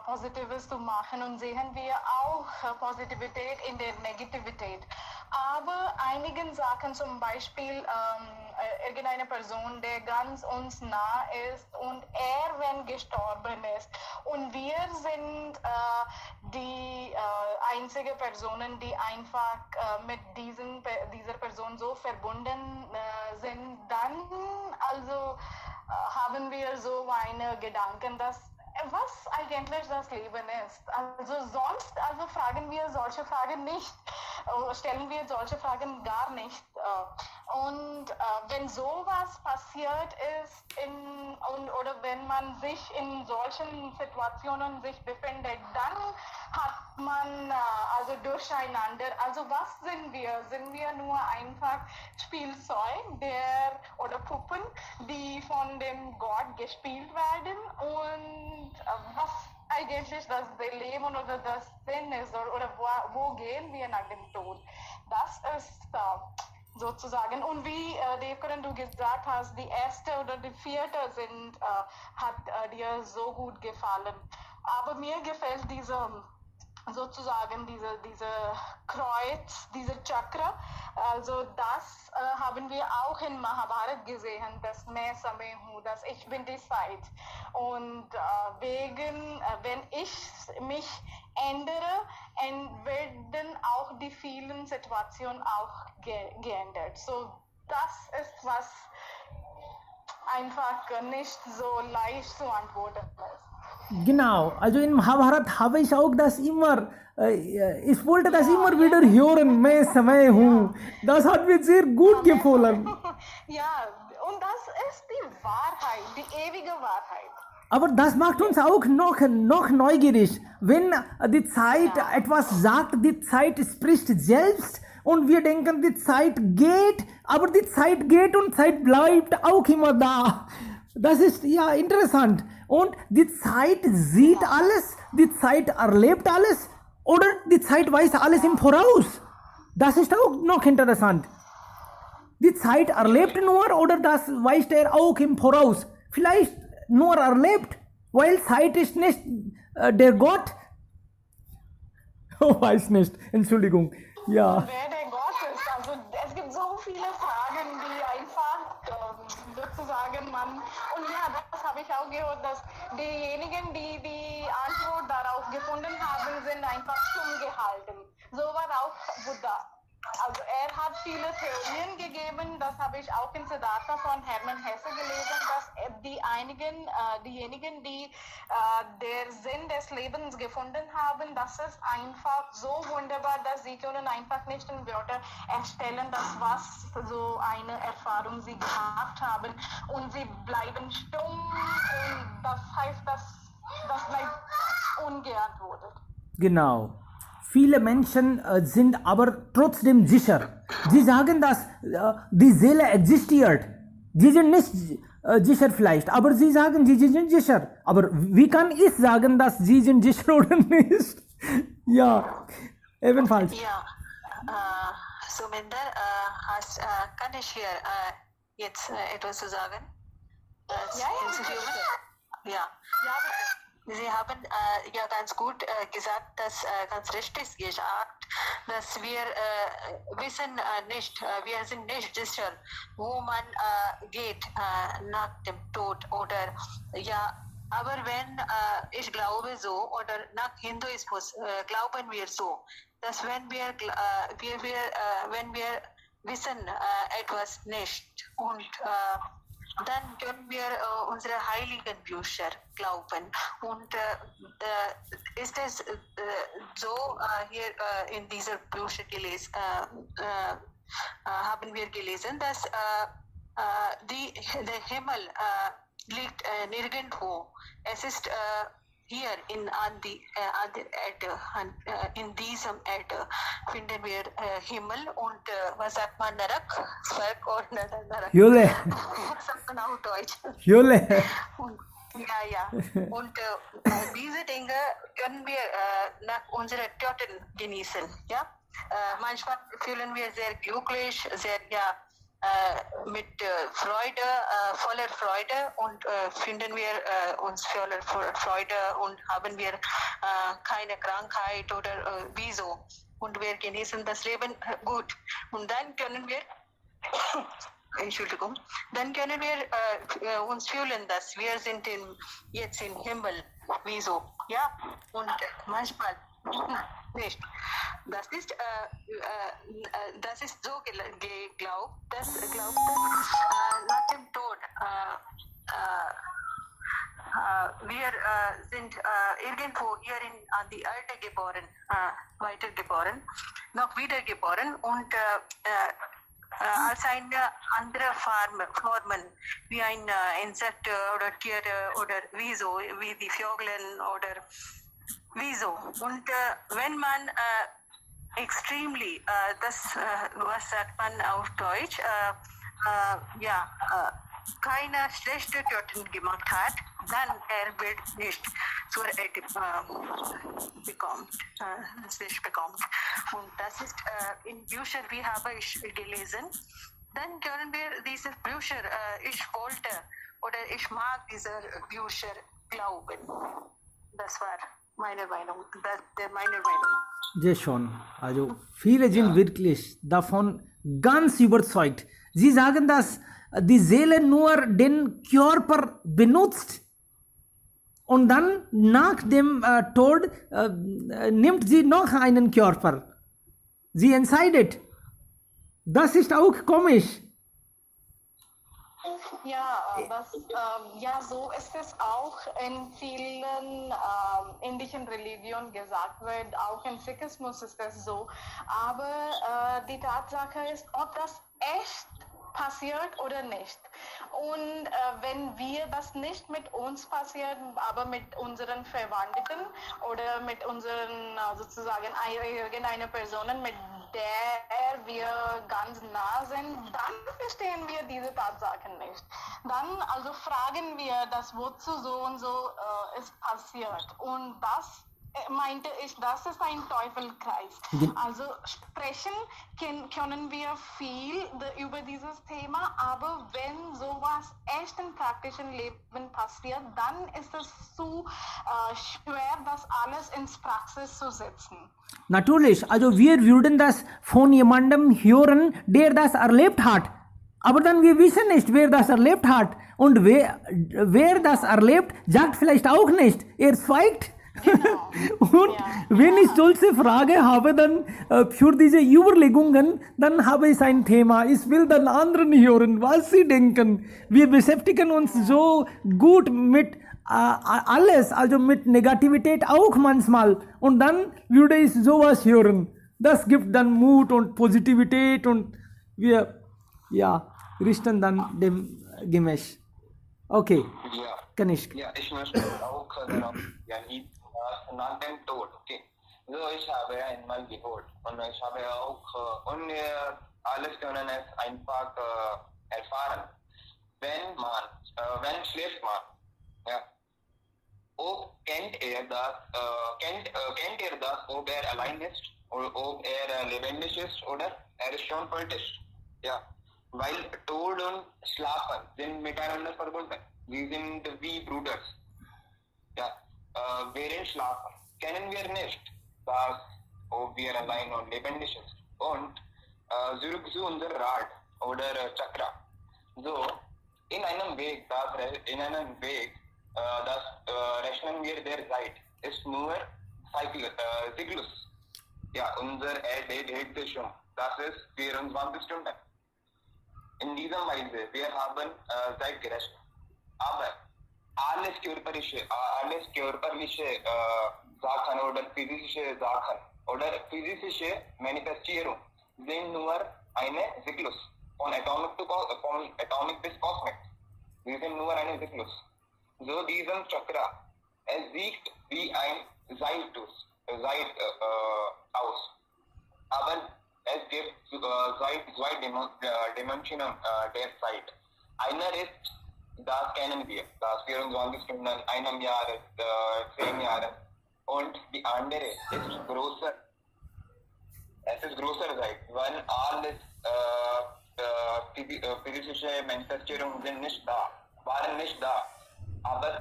[SPEAKER 5] Positives zu machen und sehen wir auch Positivität in der Negativität. Aber einigen Sachen, zum Beispiel irgendeine Person, der ganz uns nah ist und wenn gestorben ist und wir sind die einzige Personen, die einfach mit dieser Person so verbunden sind, dann also haben wir so eine Gedanken, dass was eigentlich das Leben ist. Also sonst fragen wir solche Fragen nicht, stellen wir solche Fragen gar nicht. Und wenn sowas passiert ist oder wenn man sich in solchen Situationen sich befindet, dann hat man also durcheinander. Also was sind wir? Sind wir nur einfach Spielzeug oder Puppen, die von dem Gott gespielt werden? Und was eigentlich das Leben oder das Sinn ist oder wo gehen wir nach dem Tod? Das ist sozusagen. Und wie Devkaran, du gesagt hast, die erste oder die vierte hat dir so gut gefallen. Aber mir gefällt diese Kreuz, dieser Chakra, also das haben wir auch in Mahabharat gesehen, das Main Samay Hu, das ich bin die Zeit. Und wenn ich mich ändere, werden auch die vielen Situationen auch geändert. So, das ist, was einfach nicht so leicht zu antworten ist.
[SPEAKER 1] Genau, also in Mahabharat habe ich auch das immer, ich wollte das immer wieder hören, मैं समय हूँ. Das hat mir sehr gut gefallen.
[SPEAKER 5] Ja, und das ist die Wahrheit, die ewige Wahrheit.
[SPEAKER 1] Aber das macht uns auch noch neugierig. Wenn die Zeit etwas sagt, die Zeit spricht selbst und wir denken, die Zeit geht, aber die Zeit geht und Zeit bleibt auch immer da. Das ist ja interessant. Und die Zeit sieht alles, die Zeit erlebt alles oder die Zeit weiß alles im Voraus. Das ist auch noch interessant. Die Zeit erlebt nur oder das weiß er auch im Voraus. Vielleicht nur erlebt, weil Zeit ist nicht der Gott. Oh, weiß nicht, Entschuldigung. Ja.
[SPEAKER 5] Wer der Gott ist, also es gibt so viele Fragen, die einfach sozusagen und ja, das habe ich auch gehört, dass diejenigen, die die Antwort darauf gefunden haben, sind einfach stumm gehalten. So war auch Buddha. Also hat viele Theorien gegeben, das habe ich auch in Siddhartha von Hermann Hesse gelesen, dass diejenigen, die der Sinn des Lebens gefunden haben, das ist einfach so wunderbar, dass sie können einfach nicht in Wörter erstellen, was so eine Erfahrung sie gehabt haben und sie bleiben stumm und das heißt, das bleibt ungeantwortet.
[SPEAKER 1] Genau. Viele Menschen sind aber trotzdem sicher. Sie sagen, dass die Seele existiert. Sie sind nicht sicher vielleicht, aber sie sagen, sie sind sicher. Aber wie kann ich sagen, dass sie sind sicher oder nicht? Ja, ebenfalls.
[SPEAKER 3] Ja, Suminder, kann ich hier jetzt etwas zu sagen? Ja. Sie haben ja ganz gut gesagt, dass ganz richtig gesagt, dass wir wissen nicht, wir sind nicht sicher, wo man geht nach dem Tod oder ja, aber wenn ich glaube so oder nach Hinduismus glauben wir so, dass wenn wir wissen etwas nicht und dann können wir unsere heiligen Bücher glauben. Und ist es so, hier in dieser Bücher gelesen, haben wir gelesen, dass der Himmel liegt nirgendwo. Es ist hier an der Erde, in diesem Erde finden wir Himmel und was sagt man, Narak? Zwerg oder Narak?
[SPEAKER 1] Hölle.
[SPEAKER 3] Was sagt man auf Deutsch?
[SPEAKER 1] Hölle.
[SPEAKER 3] Ja. Und diese Dinge können wir nach unseren Toten genießen, ja? manchmal fühlen wir sehr glücklich, sehr mit Freude, voller Freude und finden wir uns voller Freude und haben wir keine Krankheit oder wieso. Und wir genießen das Leben gut. Und dann können wir, Entschuldigung, dann können wir uns fühlen, dass wir sind jetzt im Himmel. Wieso? Ja, und manchmal nicht. Das ist so geglaubt, dass nach dem Tod wir sind irgendwo hier an die Erde geboren, weitergeboren, noch wiedergeboren und als eine andere Formen, wie ein Insekt oder Tiere oder wie die Vögel oder wieso. Und wenn man extremely, was sagt man auf Deutsch, keine schlechte Taten gemacht hat, dann wird nicht zur Erde bekommt. Und das ist in Büchern, wie habe ich gelesen, dann können wir diese Bücher, ich wollte oder ich mag diese Bücher glauben. Das war meine Meinung.
[SPEAKER 1] Sehr schön. Also viele sind wirklich davon ganz überzeugt. Sie sagen, dass die Seele nur den Körper benutzt und dann nach dem Tod nimmt sie noch einen Körper. Sie entscheidet. Das ist auch komisch.
[SPEAKER 5] Ja, so ist es auch in vielen indischen Religionen gesagt wird, auch im Sikhismus ist das so. Aber die Tatsache ist, ob das echt passiert oder nicht. Und wenn wir das nicht mit uns passiert, aber mit unseren Verwandten oder mit unseren sozusagen irgendeiner Person, mit der wir ganz nah sind, dann verstehen wir diese Tatsachen nicht. Dann also fragen wir, das wozu so und so ist passiert. Und das meinte ich, das ist ein Teufelskreis. Also sprechen können wir viel über dieses Thema, aber wenn sowas echt im praktischen Leben passiert, dann ist es zu schwer, das alles ins Praxis zu setzen.
[SPEAKER 1] Natürlich, also wir würden das von jemandem hören, der das erlebt hat. Aber dann wir wissen nicht, wer das erlebt hat. Und wer das erlebt, sagt vielleicht auch nicht. Er schweigt. Genau. Und wenn ich solche Frage habe, dann für diese Überlegungen, dann habe ich ein Thema. Ich will dann anderen hören, was sie denken. Wir beschäftigen uns so gut mit alles, also mit Negativität auch manchmal. Und dann würde ich sowas hören. Das gibt dann Mut und Positivität und wir richten dann dem gemäß. Okay.
[SPEAKER 2] Ja.
[SPEAKER 1] Kann ich.
[SPEAKER 2] Ja, ich möchte auch darauf, nach dem Tod, okay. So, ich habe einmal gehört und ich habe auch alles können es einfach erfahren. Wenn schläft man, ja. Kennt ihr das, ob allein ist, oder ob lebendig ist, oder ist schon politisch? Ja, weil Tod und Schlafen sind miteinander verbunden. Wir sind wie Brüder. Ja, während Schlafen kennen wir nicht, ob wir allein und lebendig ist. Und zurück zu unser Rad oder Chakra. So, in einem Weg, das rechnen wir derzeit, ist nur Zyklus. Ja, unser Erde dreht sich um. Das ist 24 Stunden. In dieser Weise, wir haben Zeit gerechnet. Aber alles körperliche Sachen oder physische Sachen oder physische Manifestierung sind nur eine Zyklus. Von Atomic bis Cosmic. Wir sind nur eine Zyklus. So diesen Chakra, es sieht wie ein Seil aus. Aber es gibt zwei Dimensionen der Zeit. Einer ist, das kennen wir, das 24 Stunden, einem Jahr, 10 Jahre. Und die andere ist größer. Es ist grosser Zeit, wenn alles physische Manifestierungen sind nicht da, waren nicht da, aber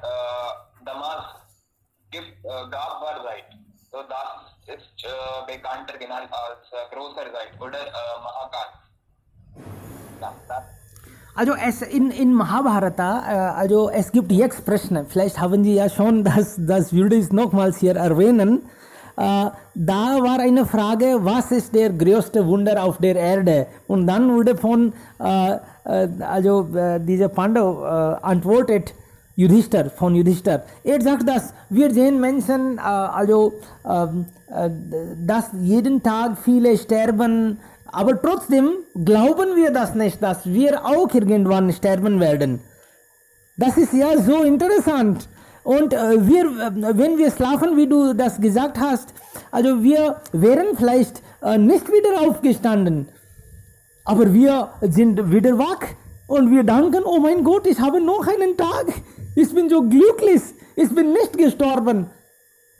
[SPEAKER 2] damals gab war Zeit. So das ist bekannter genannt als grosser Zeit oder Mahakal.
[SPEAKER 1] Also in Mahabharata, also es gibt jetzt Prashna, vielleicht haben Sie ja schon das würde ich nochmals hier erwähnen. Da war eine Frage, was ist der größte Wunder auf der Erde? Und dann wurde von dieser Pandav antwortet von Yudhishthir. Er sagt, dass wir sehen Menschen, dass jeden Tag viele sterben, aber trotzdem glauben wir das nicht, dass wir auch irgendwann sterben werden. Das ist ja so interessant. Und wenn wir schlafen, wie du das gesagt hast, also wir wären vielleicht nicht wieder aufgestanden, aber wir sind wieder wach und wir danken, oh mein Gott, ich habe noch einen Tag, ich bin so glücklich, ich bin nicht gestorben.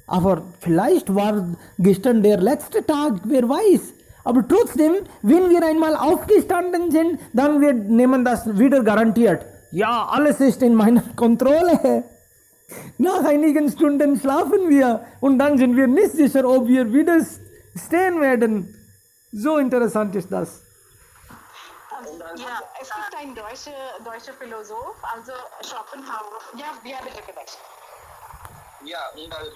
[SPEAKER 1] Aber vielleicht war gestern der letzte Tag, wer weiß. Aber trotzdem, wenn wir einmal aufgestanden sind, dann wir nehmen das wieder garantiert. Ja, alles ist in meiner Kontrolle. Nach einigen Stunden schlafen wir und dann sind wir nicht sicher, ob wir wieder stehen werden. So interessant ist das.
[SPEAKER 5] Ja, es gibt einen deutscher Philosoph, also Schopenhauer. Ja, wie habe ich gesagt?
[SPEAKER 2] Ja, und also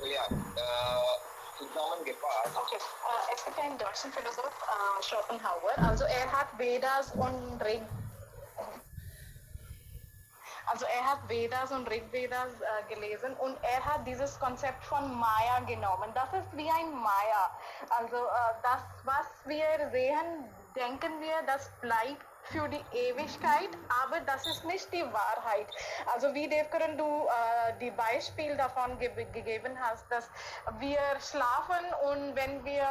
[SPEAKER 2] zusammengefasst.
[SPEAKER 5] Okay. Es gibt einen deutschen Philosoph, Schopenhauer, also er hat Vedas und Rigvedas gelesen und er hat dieses Konzept von Maya genommen. Das ist wie ein Maya. Also das, was wir sehen, denken wir, das bleibt für die Ewigkeit, aber das ist nicht die Wahrheit. Also wie Devkaran, du die Beispiel davon gegeben hast, dass wir schlafen und wenn wir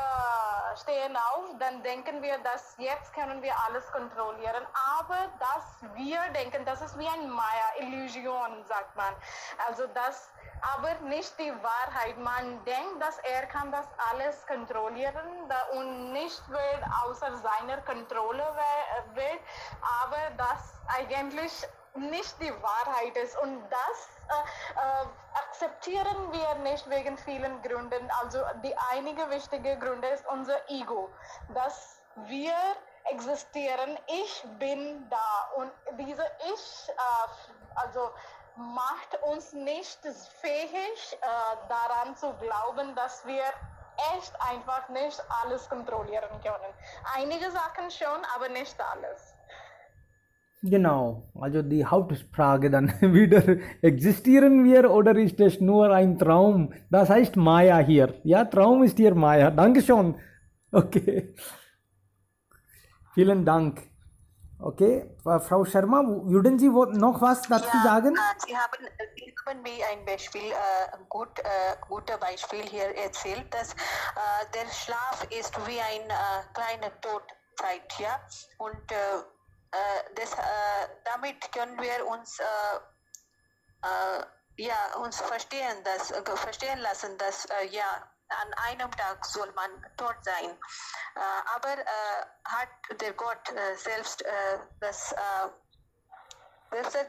[SPEAKER 5] stehen auf, dann denken wir, dass jetzt können wir alles kontrollieren, aber dass wir denken, das ist wie ein Maya, Illusion, sagt man. Also das aber nicht die Wahrheit. Man denkt, dass er kann das alles kontrollieren und nicht wird außer seiner Kontrolle wird, aber das eigentlich nicht die Wahrheit ist und das akzeptieren wir nicht wegen vielen Gründen. Also die einige wichtige Gründe ist unser Ego, dass wir existieren, ich bin da und diese Ich, macht uns nicht fähig, daran zu glauben, dass wir echt einfach nicht alles kontrollieren können. Einige Sachen schon, aber nicht alles.
[SPEAKER 1] Genau, also die Hauptfrage dann wieder, existieren wir oder ist es nur ein Traum? Das heißt Maya hier. Ja, Traum ist hier Maya. Dankeschön. Okay. Vielen Dank. Okay, Frau Sharma, würden Sie noch was dazu sagen?
[SPEAKER 3] Sie haben mir ein Beispiel, guter Beispiel hier erzählt, dass der Schlaf ist wie eine kleine Todzeit, ja, und damit können wir uns uns verstehen lassen, dass an einem Tag soll man tot sein. Aber hat der Gott selbst das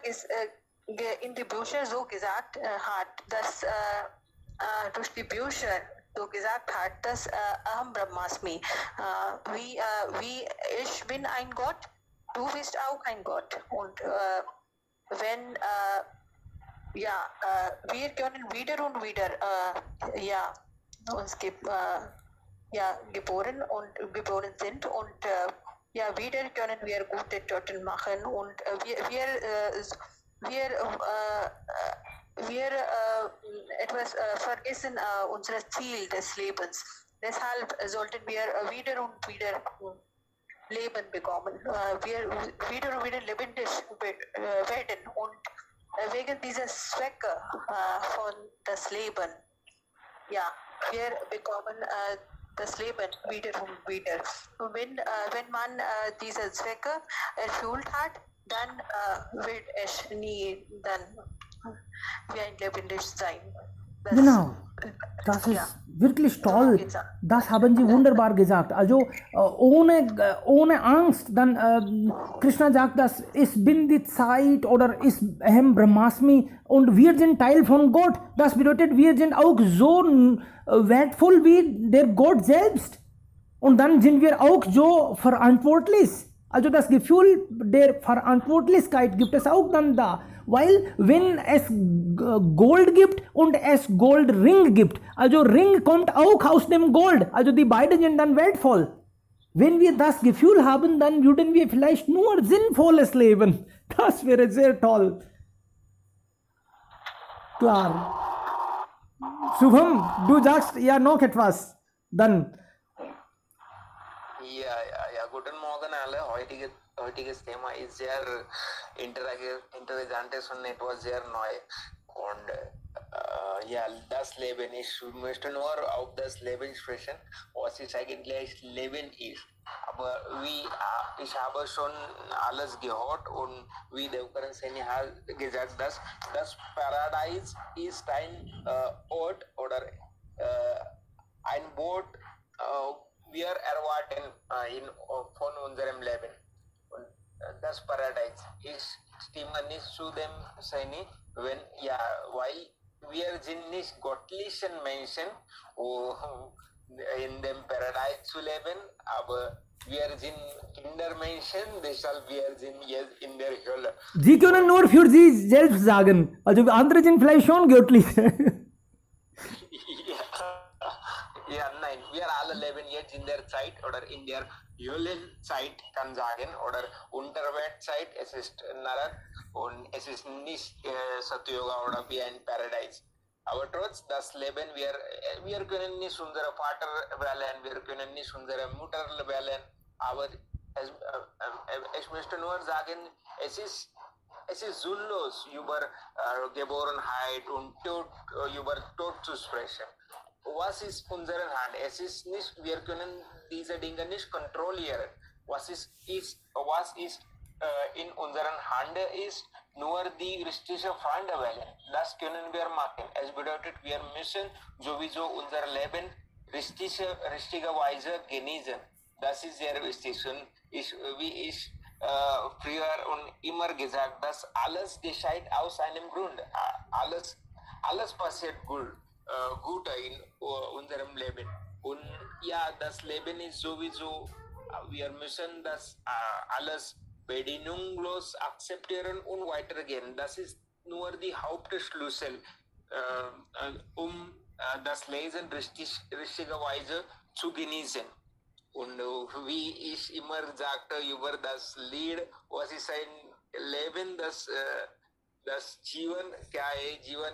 [SPEAKER 3] ist in die Bücher so gesagt hat, dass durch die Bücher so gesagt hat, dass Aham Brahmasmi, wie ich bin ein Gott, du bist auch ein Gott. Und wenn wir können wieder und wieder uns geboren sind und wieder können wir gute Taten machen und wir etwas vergessen unser Ziel des Lebens. Deshalb sollten wir wieder und wieder Leben bekommen. Wir wieder und wieder lebendig werden und wegen dieser Zwecke von das Leben, wir bekommen das Leben wieder und wieder. Und wenn man diese Zwecke erfüllt hat, dann wird es nie dann wie ein lebendig sein.
[SPEAKER 1] Genau, das ist wirklich toll. Das haben Sie wunderbar gesagt. Also ohne Angst, dann Krishna sagt, dass ich bin die Zeit oder ich Ahem Brahmasmi und wir sind Teil von Gott. Das bedeutet, wir sind auch so wertvoll wie der Gott selbst. Und dann sind wir auch so verantwortlich. Also das Gefühl der Verantwortlichkeit gibt es auch dann da. Weil wenn es Gold gibt und es Goldring gibt, also Ring kommt auch aus dem Gold, also die beiden sind dann wertvoll. Wenn wir das Gefühl haben, dann würden wir vielleicht nur sinnvolles leben. Das wäre sehr toll. Klar. Shubham, du sagst ja noch etwas. Dann.
[SPEAKER 6] Ja, guten Morgen alle. Heutiges Thema ist sehr interessant und etwas sehr neu. Und ja, das Leben, ich möchte nur auf das Leben sprechen, was es eigentlich Leben ist. Aber ich habe schon alles gehört und wie Devkaran Saini hat gesagt, dass das Paradies ist ein Ort oder ein Boot, wir erwarten von unserem Leben. Und das Paradies. Ich stimme nicht zu dem Saini, weil wir sind nicht göttlichen Menschen, in dem Paradies zu leben, aber wir sind Kindermenschen, deshalb wir sind jetzt in der Hölle.
[SPEAKER 1] Sie können nur für Sie selbst sagen, also andere sind vielleicht schon göttlich.
[SPEAKER 6] Ja, nein, wir alle leben jetzt in der Zeit oder in der Höllenzeit, kann sagen, oder Unterweltzeit. Es ist Narak und es ist nicht Satyuga oder wie ein Paradies. Aber trotz das Leben, wir können nicht unseren Vater wählen, wir können nicht unsere Mutter wählen, aber ich möchte nur sagen, es ist sinnlos, über Geborenheit und über Tod zu sprechen. Was ist unsere Hand? Es ist nicht, wir können diese Dinge nicht kontrollieren. Was ist in unseren Hand ist nur die richtige Freunde wählen. Das können wir machen. Es bedeutet, wir müssen sowieso unser Leben richtigerweise genießen. Das ist sehr wichtig. Und wie ich früher und immer gesagt, dass alles geschieht aus einem Grund. Alles passiert gut in unserem Leben. Und ja, das Leben ist sowieso, wir müssen das alles bedingungslos akzeptieren und weitergehen. Das ist nur die Hauptschlüssel, das Lesen richtigerweise zu genießen. Und wie ich immer sagte über das Lied, was ist ein Leben, das जीवन क्या है, जीवन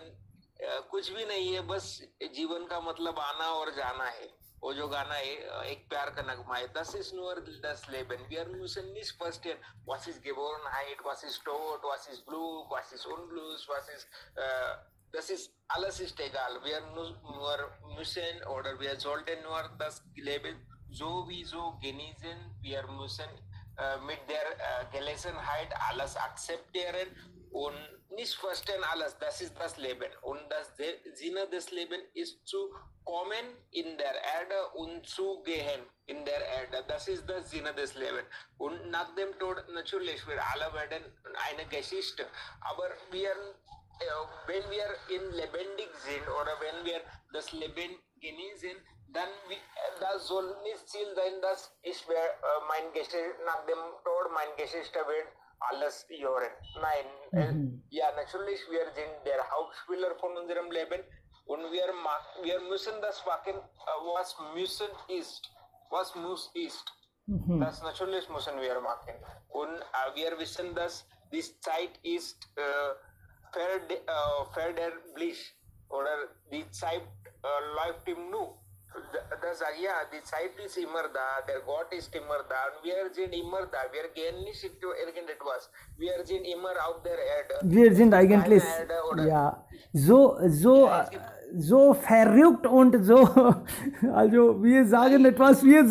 [SPEAKER 6] कुछ भी नहीं है, बस जीवन का मतलब आना और जाना है. वो जो गाना है एक प्यार का नगमा है. Das ist nur das Leben. Wir müssen nicht verstehen, was ist Geborenheit, was ist Tod, was ist Glück, was ist Unglück, das ist alles ist egal. Wir müssen oder wir sollten nur das Leben sowieso genießen. Wir müssen mit der Gelassenheit alles akzeptieren und nicht verstehen alles. Das ist das Leben. Und das Sinne des Lebens ist zu kommen in der Erde und zu gehen in der Erde. Das ist das Sinne des Lebens. Und nach dem Tod natürlich, wir alle werden eine Geschichte. Aber wenn wir lebendig sind oder wenn wir das Leben genießen, dann das soll nicht Ziel sein, dass nach dem Tod meine Geschichte wird alles hören. Nein, ja, natürlich, wir sind der Hauptspieler von unserem Leben und wir müssen das machen, was müssen ist. Was muss ist. Das natürlich müssen wir machen. Und wir wissen, dass die Zeit ist verderblich oder die Zeit läuft im Nu. Die Zeit ist immer da, der Gott ist immer da und wir sind immer da. Wir gehen nicht into irgendetwas. Wir sind immer auf der Erde.
[SPEAKER 1] Wir sind eigentlich,
[SPEAKER 6] Keine Erde oder
[SPEAKER 1] ja, so verrückt und so, also wir sagen etwas, wir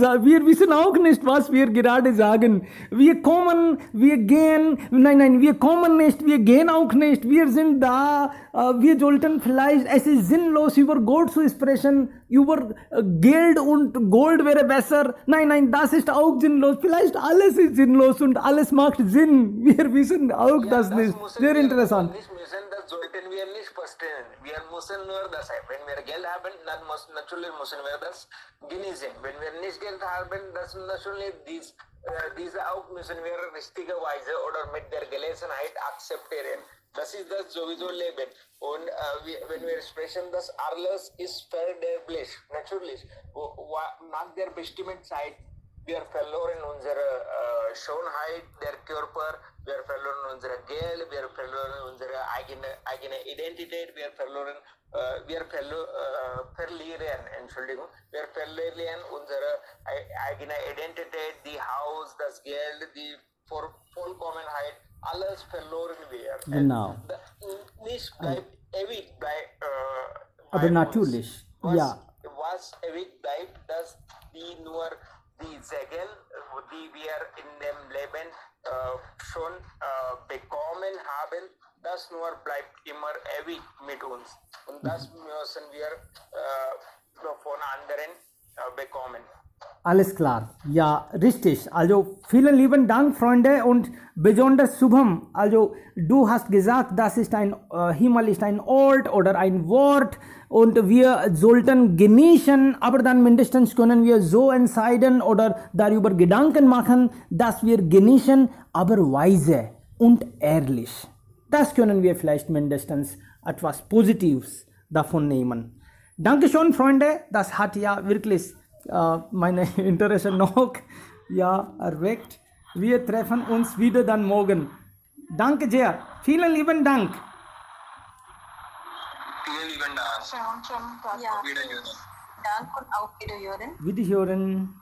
[SPEAKER 1] wissen auch nicht, was wir gerade sagen. Wir kommen, wir gehen, nein, wir kommen nicht, wir gehen auch nicht, wir sind da, wir sollten vielleicht, es ist sinnlos, über Gott zu sprechen, über Geld und Gold wäre besser. Nein, das ist auch sinnlos, vielleicht alles ist sinnlos und alles macht Sinn. Wir wissen auch das nicht. Sehr interessant.
[SPEAKER 6] Das sollten wir nicht verstehen. Wir müssen nur das haben. Wenn wir Geld haben, dann natürlich müssen wir das genießen. Wenn wir nicht Geld haben, das natürlich diese auch müssen wir richtigerweise oder mit der Gelegenheit akzeptieren. Das ist das sowieso Leben. Und wenn wir sprechen, dass alles ist verderblich. Natürlich, nach der bestimmten Zeit, wir verloren unsere Schönheit, der Körper, wir verloren unser Geld, wir verloren unsere eigene Identität, wir verlieren unsere eigene Identität, die Haus, das Geld, die Vollkommenheit, alles verloren wir.
[SPEAKER 1] Genau.
[SPEAKER 6] Nicht bleibt ewig
[SPEAKER 1] Aber natürlich, ja.
[SPEAKER 6] Was ewig bleibt, dass nur die Segen, die wir in dem Leben schon bekommen haben, das nur bleibt immer ewig mit uns. Und das müssen wir von anderen bekommen.
[SPEAKER 1] Alles klar, ja, richtig. Also vielen lieben Dank, Freunde, und besonders Shubham. Also du hast gesagt, das ist Himmel ist ein Ort oder ein Wort und wir sollten genießen, aber dann mindestens können wir so entscheiden oder darüber Gedanken machen, dass wir genießen, aber weise und ehrlich. Das können wir vielleicht mindestens etwas Positives davon nehmen. Dankeschön, Freunde, das hat ja wirklich meine Interesse noch erweckt. Wir treffen uns wieder dann morgen. Danke sehr. Vielen lieben Dank.
[SPEAKER 2] Vielen lieben Dank.
[SPEAKER 3] Ja.
[SPEAKER 2] Wiederhören.
[SPEAKER 3] Dank und auf Wiederhören.
[SPEAKER 1] Wiederhören.